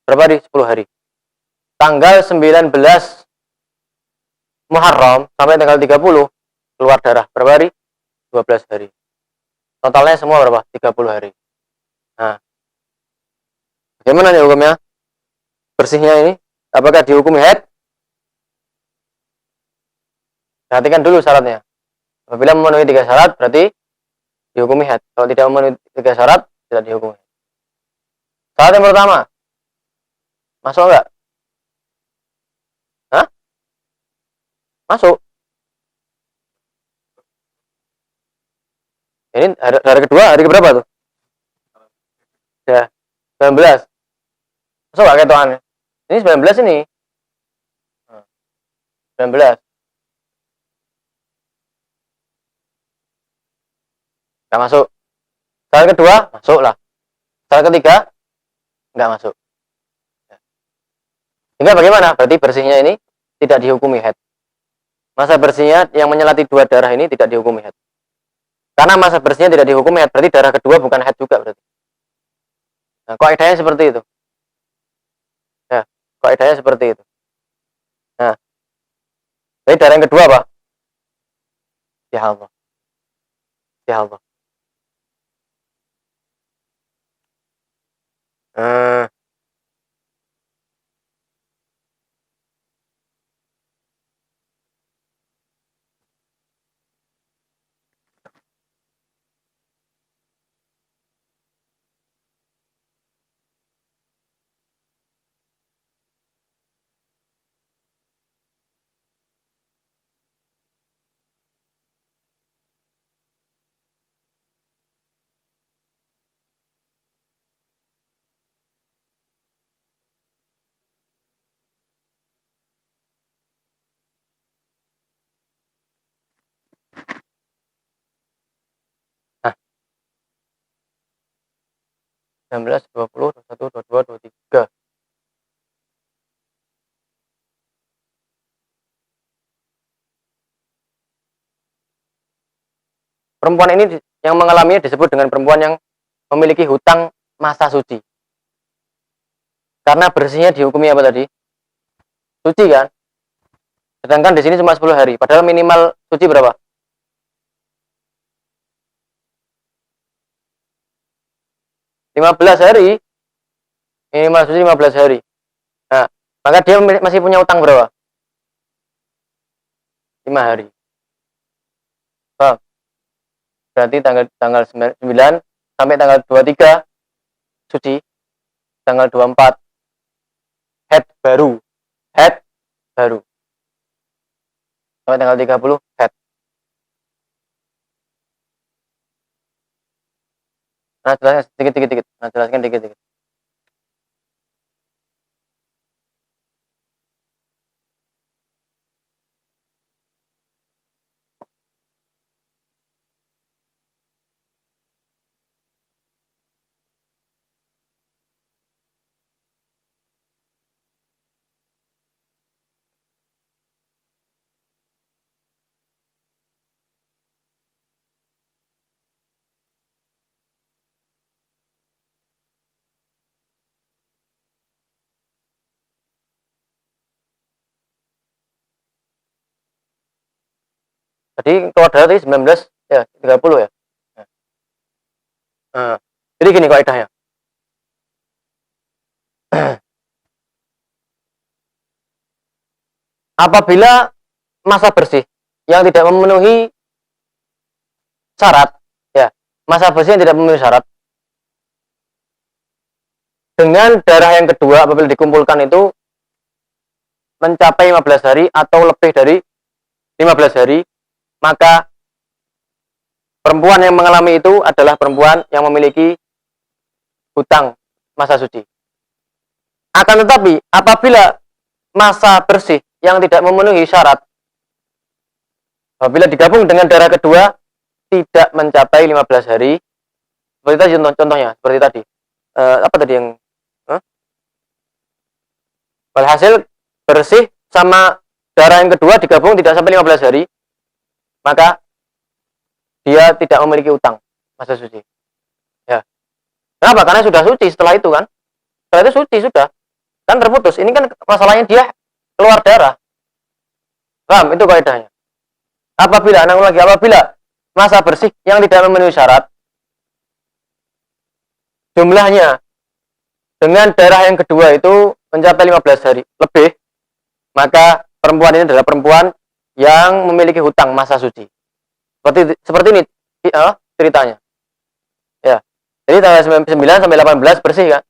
Berapa hari? 10 hari. Tanggal 19 Muharram sampai tanggal 30 keluar darah. Berapa hari? 12 hari. Totalnya semua berapa? 30 hari. Nah, bagaimana nih hukumnya? Bersihnya ini, apakah dihukumi haid? Perhatikan dulu syaratnya. Apabila memenuhi 3 syarat, berarti dihukumi haid. Kalau tidak memenuhi 3 syarat, tidak dihukumi. Syarat yang pertama, masuk enggak? Hah? Masuk. Ini hari kedua, hari keberapa tuh? Ya, 19. Masuk enggak kehitungannya? Ini 19 ini. 19. Enggak masuk. Syarat kedua, masuk lah. Syarat ketiga, enggak masuk. Sehingga bagaimana? Berarti bersihnya ini tidak dihukumi haid. Masa bersihnya yang menyelati 2 darah ini tidak dihukumi haid. Karena masa bersihnya tidak dihukum haid, berarti darah kedua bukan haid juga berarti. Nah, kaidahnya seperti itu. Ya, kaidahnya seperti itu. Nah, jadi darah yang kedua apa? Ya Allah. Ya Allah. Hmm. Nah, 19, 20, 21, 22, 23. Perempuan ini yang mengalaminya disebut dengan perempuan yang memiliki hutang masa suci. Karena bersihnya dihukumi apa tadi? Suci kan? Sedangkan di sini cuma 10 hari. Padahal minimal suci berapa? 15 hari. Minimal suci 15 hari. Nah, maka dia masih punya utang berapa? 5 hari. Oh, berarti tanggal 9 sampai tanggal 23 suci. Tanggal 24 head baru. Head baru. Sampai tanggal 30 head. Nah, jelaskan sedikit-sedikit. Nah, jelaskan dikit-dikit. Tadi keluar darah tadi 19 ya 30 ya. Nah, jadi gini kaidahnya. Apabila masa bersih yang tidak memenuhi syarat, ya, masa bersih yang tidak memenuhi syarat, dengan darah yang kedua apabila dikumpulkan itu mencapai 15 hari atau lebih dari 15 hari, maka perempuan yang mengalami itu adalah perempuan yang memiliki hutang masa suci. Akan tetapi, apabila masa bersih yang tidak memenuhi syarat, apabila digabung dengan darah kedua, tidak mencapai 15 hari, seperti tadi contohnya, seperti tadi. Apa tadi yang... Walhasil, bersih sama darah yang kedua digabung tidak sampai 15 hari, maka dia tidak memiliki utang masa suci. Ya. Kenapa? Karena sudah suci setelah itu kan. Setelah itu suci sudah. Kan terputus. Ini kan masalahnya dia keluar darah. Paham? Itu kaidahnya. Apabila masa bersih yang tidak memenuhi syarat, jumlahnya dengan darah yang kedua itu mencapai 15 hari lebih, maka perempuan ini adalah perempuan yang memiliki hutang masa suci. Seperti ini ceritanya. Ya. Jadi tanggal 9 sampai 18 bersih kan?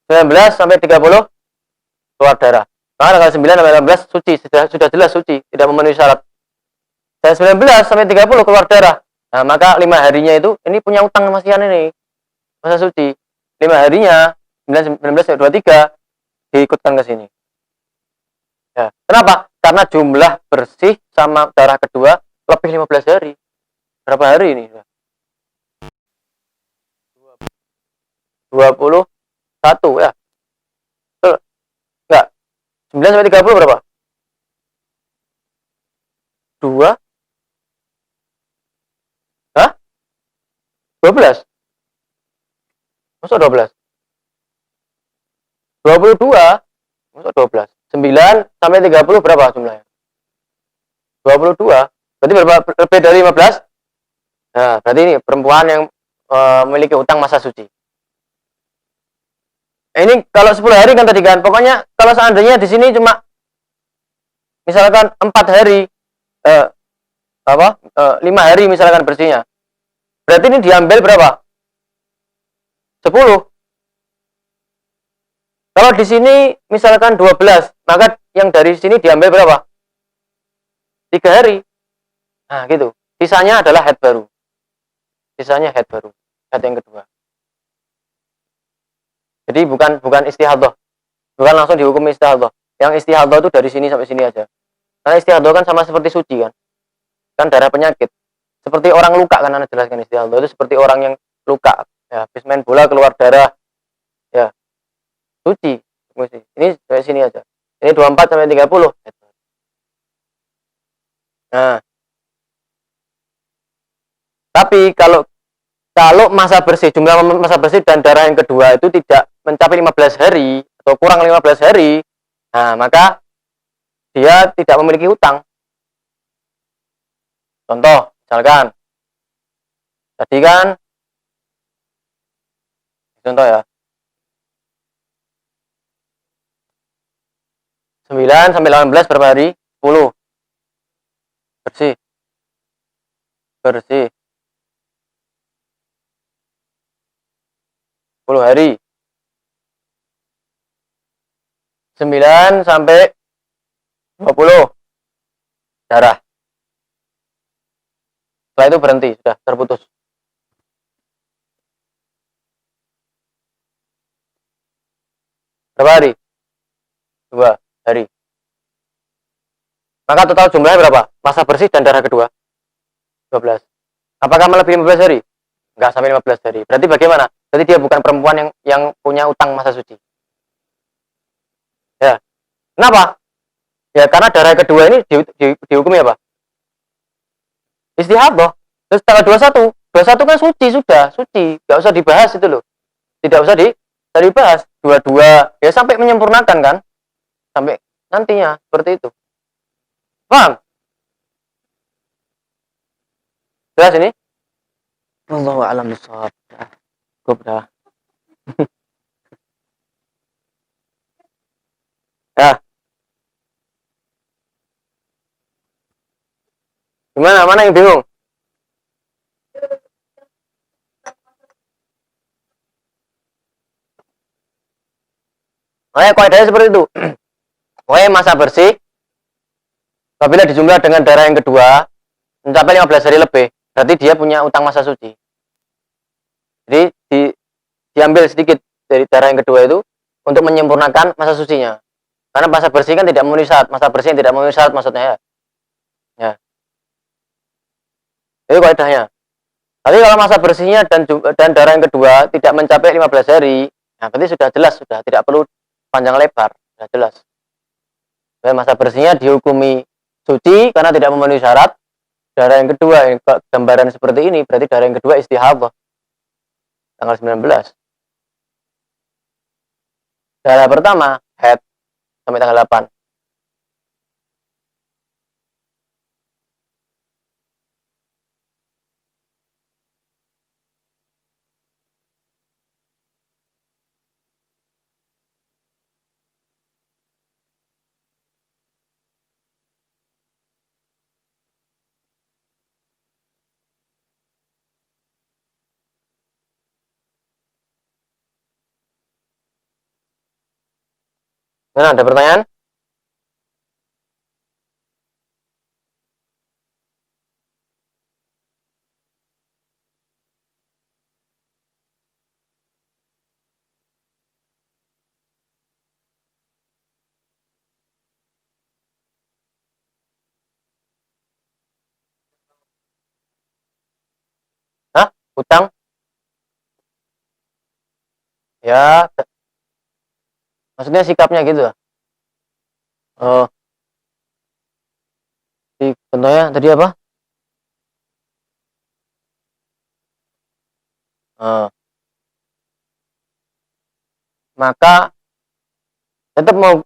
19 sampai 30 keluar darah. Karena tanggal 9 sampai 18 suci, sudah jelas suci, tidak memenuhi syarat. Dan 19 sampai 30 keluar darah. Nah, maka 5 harinya itu ini punya utang masihan ini. Masa suci. 5 harinya 19 sampai 23 diikutkan ke sini. Ya. Kenapa? Karena jumlah bersih sama darah kedua lebih 15 hari. Berapa hari ini? 21 ya. Betul. Enggak. 9 sampai 30 berapa? 2 12. Masa 12? 22. Masa 12? 9 sampai 30 berapa jumlahnya? 22. Berarti berapa? Lebih dari 15? Nah, berarti ini perempuan yang memiliki utang masa suci. Ini kalau 10 hari kan tadi kan. Pokoknya kalau seandainya di sini cuma misalkan 4 hari 5 hari misalkan bersihnya. Berarti ini diambil berapa? 10. Kalau di sini misalkan 12, maka yang dari sini diambil berapa? 3 hari. Nah, gitu. Sisanya adalah head baru. Sisanya head baru. Head yang kedua. Jadi bukan istihadah. Bukan langsung dihukum istihadah. Yang istihadah itu dari sini sampai sini aja. Karena istihadah kan sama seperti suci kan. Kan darah penyakit. Seperti orang luka kan Anda jelaskan istihadah itu seperti orang yang luka. Ya, habis main bola keluar darah. Ya. Suci. Ini sampai sini aja. Ini 24 sampai 30. Nah. Tapi kalau masa bersih, jumlah masa bersih dan darah yang kedua itu tidak mencapai 15 hari atau kurang 15 hari, nah maka dia tidak memiliki hutang. Contoh, misalkan tadi kan contoh ya 9 sampai 18 berapa hari? 10 bersih 10 hari. 9 sampai 20 darah. Setelah itu berhenti, sudah terputus. Berapa hari? 2 hari. Maka total jumlahnya berapa? Masa bersih dan darah kedua? 12. Apakah melebihi 15 hari? Enggak sampai 15 hari. Berarti bagaimana? Berarti dia bukan perempuan yang punya utang masa suci. Ya. Kenapa? Ya karena darah kedua ini dihukumi apa? Istihadah. Terus tanggal 21. 21 kan suci sudah, suci. Enggak usah dibahas itu loh. Tidak usah dibahas. 22 ya sampai menyempurnakan kan? Sampai nantinya seperti itu. Paham? Jelas ini? Wallahu a'lam bishawab. Cukup dah. Ya. Gimana? Mana yang bingung? Kaidahnya seperti itu. Masa bersih apabila dijumlah dengan darah yang kedua mencapai 15 hari lebih, berarti dia punya utang masa suci. Jadi diambil sedikit dari darah yang kedua itu untuk menyempurnakan masa sucinya. Karena masa bersih kan tidak memenuhi syarat, masa bersih yang tidak memenuhi syarat maksudnya ya. Ya. Itu kaidahnya. Tapi kalau masa bersihnya dan darah yang kedua tidak mencapai 15 hari, nah berarti sudah jelas, sudah tidak perlu panjang lebar, sudah jelas. Masa bersihnya dihukumi suci karena tidak memenuhi syarat. Darah yang kedua, gambaran seperti ini, berarti darah yang kedua istihadah. Tanggal 19. Darah pertama, head, sampai tanggal 8. Mana ada pertanyaan? Hah? Utang? Ya, maksudnya sikapnya gitu. Oh, contohnya tadi apa? Nah, maka tetap mau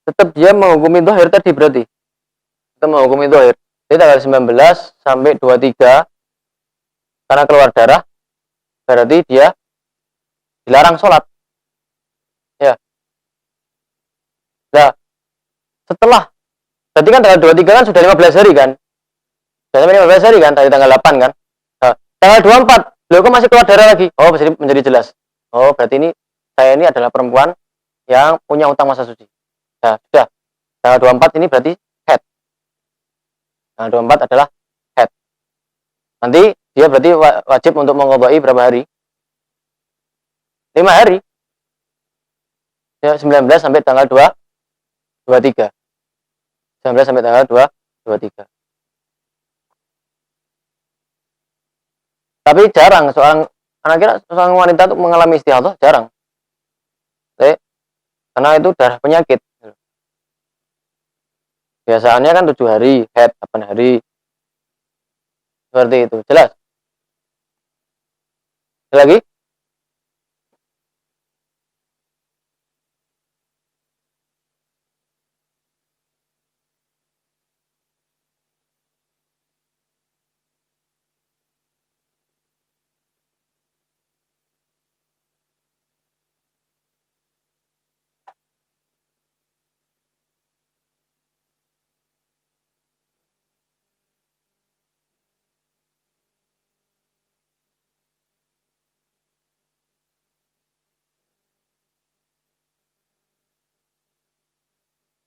tetap dia menghukumi dohir tadi berarti. Tetap menghukumi dohir. Jadi tanggal 19 sampai 23 karena keluar darah berarti dia dilarang sholat. Ya. Nah, setelah berarti kan tanggal 23 kan sudah 15 hari kan? Sudah 15 hari kan dari tanggal 8 kan? Nah, tanggal 24 beliau kok masih keluar darah lagi. Oh, menjadi jelas. Oh, berarti ini saya ini adalah perempuan yang punya utang masa suci. Nah, sudah. Tanggal 24 ini berarti head. Tanggal 24 adalah head. Nanti dia berarti wajib untuk mengqadai berapa hari? 5 hari. Ya, 19 sampai tanggal 23. 19 sampai tanggal 23. Tapi jarang seorang wanita untuk mengalami istihadah jarang. Karena itu darah penyakit. Biasanya kan 7 hari, head 8 hari. Seperti itu. Jelas? Lagi?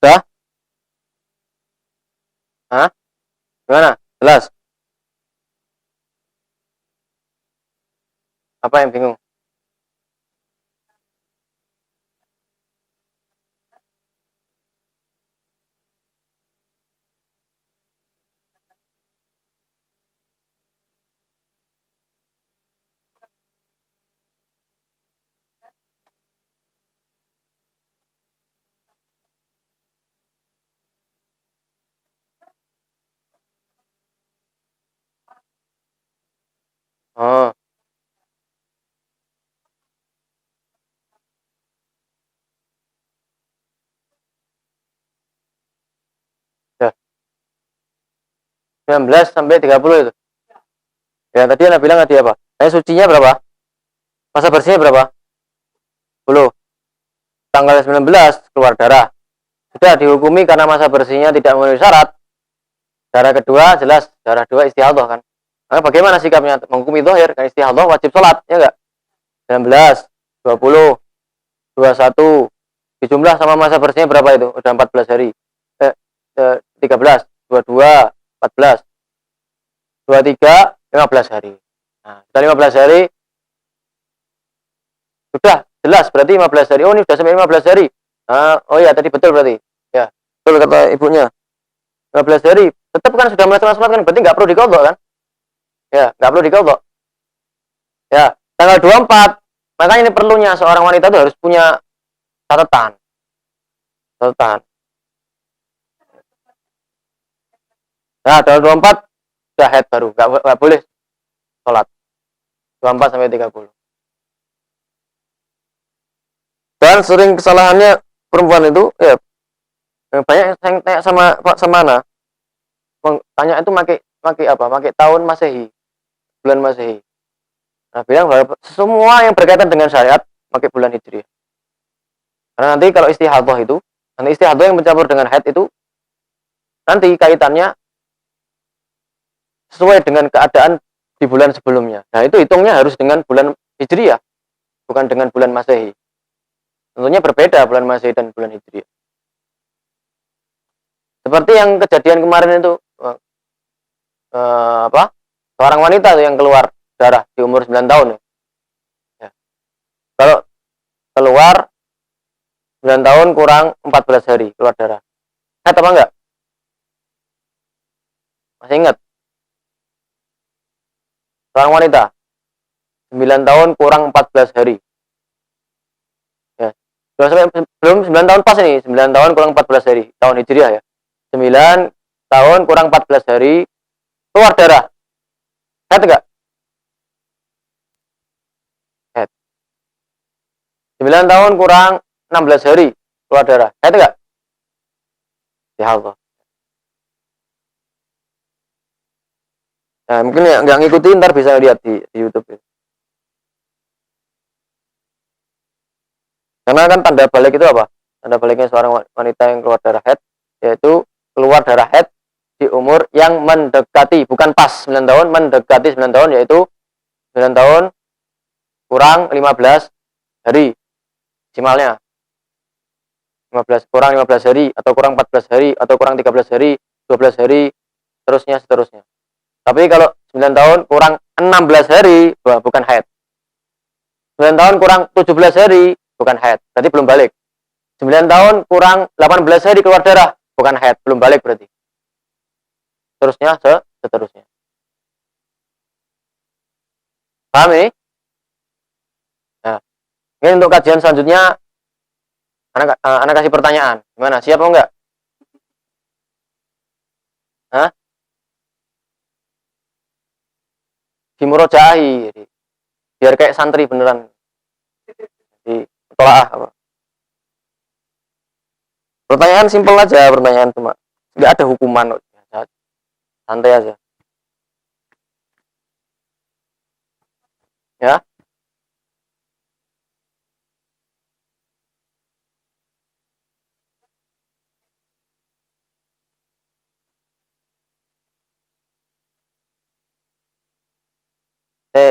Sudah? Hah? Gimana? Jelas? Apa yang bingung? Oh, sudah. 19 sampai 30 itu. Ya, tadi Anda bilang tadi apa? Sucinya berapa? Masa bersihnya berapa? 10. Tanggal 19 keluar darah. Sudah dihukumi karena masa bersihnya tidak memenuhi syarat. Darah kedua jelas, darah dua istihadah kan. Nah, bagaimana sikapnya? Menghukumi dohir, kan istihadah wajib sholat, ya enggak? 19, 20, 21. Dijumlah sama masa bersihnya berapa itu? Udah 14 hari. 13, 22, 14, 23, 15 hari. Nah, sudah 15 hari. Sudah jelas berarti 15 hari. Oh, ini sudah sampai 15 hari. Nah, oh ya tadi betul berarti. Ya, betul kata ibunya. 15 hari. Tetap kan sudah melaksanakan sholat kan, berarti nggak perlu dikodok kan? Ya, nggak perlu dikodok. Ya, tanggal 24. Makanya ini perlunya seorang wanita itu harus punya catatan. Catatan. Nah, tanggal 24 sudah head baru, nggak boleh sholat. 24 sampai 30. Dan sering kesalahannya perempuan itu, ya banyak yang tanya sama Pak Semana, tanya itu pakai apa? Pakai tahun Masehi, bulan Masehi. Nah, bilang bahwa semua yang berkaitan dengan syariat pakai bulan Hijriah. Karena nanti kalau istihadah itu, nanti istihadah yang mencampur dengan haid itu nanti kaitannya sesuai dengan keadaan di bulan sebelumnya. Nah, itu hitungnya harus dengan bulan Hijriah, bukan dengan bulan Masehi. Tentunya berbeda bulan Masehi dan bulan Hijriah. Seperti yang kejadian kemarin itu seorang wanita tuh yang keluar darah di umur 9 tahun. Ya. Kalau keluar 9 tahun kurang 14 hari keluar darah. Ingat apa enggak? Masih ingat? Seorang wanita 9 tahun kurang 14 hari. Ya. Belum 9 tahun pas ini, 9 tahun kurang 14 hari, tahun Hijriah ya. 9 tahun kurang 14 hari keluar darah. Ingat enggak? 9 tahun kurang 16 hari keluar darah. Itu enggak? Ya Allah. Nah, mungkin ya nggak ngikutin, ntar bisa lihat di YouTube. Karena kan tanda balik itu apa? Tanda baliknya seorang wanita yang keluar darah haid, yaitu keluar darah haid di umur yang mendekati, bukan pas 9 tahun, mendekati 9 tahun, yaitu 9 tahun kurang 15 hari. Maksimalnya 15 kurang 15 hari, atau kurang 14 hari, atau kurang 13 hari, 12 hari, seterusnya. Tapi kalau 9 tahun kurang 16 hari, bukan haid. 9 tahun kurang 17 hari, bukan haid. Berarti belum balik. 9 tahun kurang 18 hari keluar darah, bukan haid. Belum balik berarti. Seterusnya. Paham ini? Nah, ini untuk kajian selanjutnya, anak kasih pertanyaan. Gimana? Siap atau enggak? Hah? Dimurojahi. Biar kayak santri beneran. Di tolaah apa? Pertanyaan simpel aja, pertanyaan cuma nggak ada hukuman, santai aja. Ya.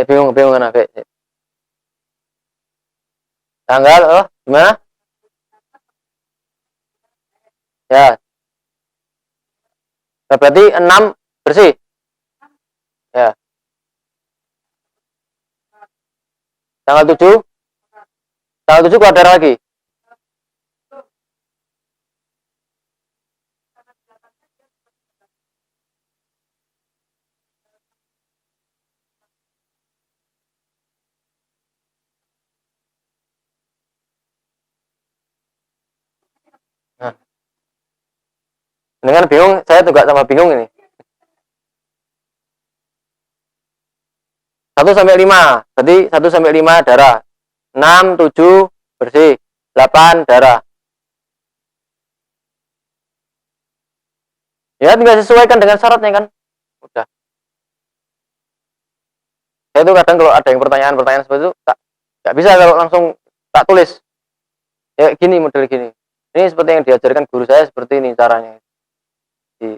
Bingung kan, tanggal, gimana? Ya. Berarti 6 bersih. Ya. Tanggal 7. Tanggal 7 keluar darah lagi. Nah. Dengan bingung, saya juga sama bingung ini. 1 sampai 5. Berarti 1 sampai 5 darah. 6, 7 bersih. 8 darah. Ya, tinggal sesuaikan dengan syaratnya kan. Udah. Saya tuh kadang kalau ada yang pertanyaan seperti itu, nggak bisa kalau langsung tak tulis. Ya gini, model gini. Ini seperti yang diajarkan guru saya, seperti ini caranya. Di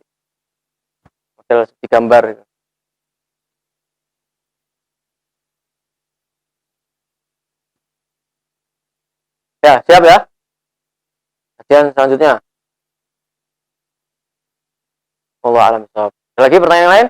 model di gambar itu. Ya, siap ya. Kajian selanjutnya. Allah alam. Ada lagi pertanyaan lain?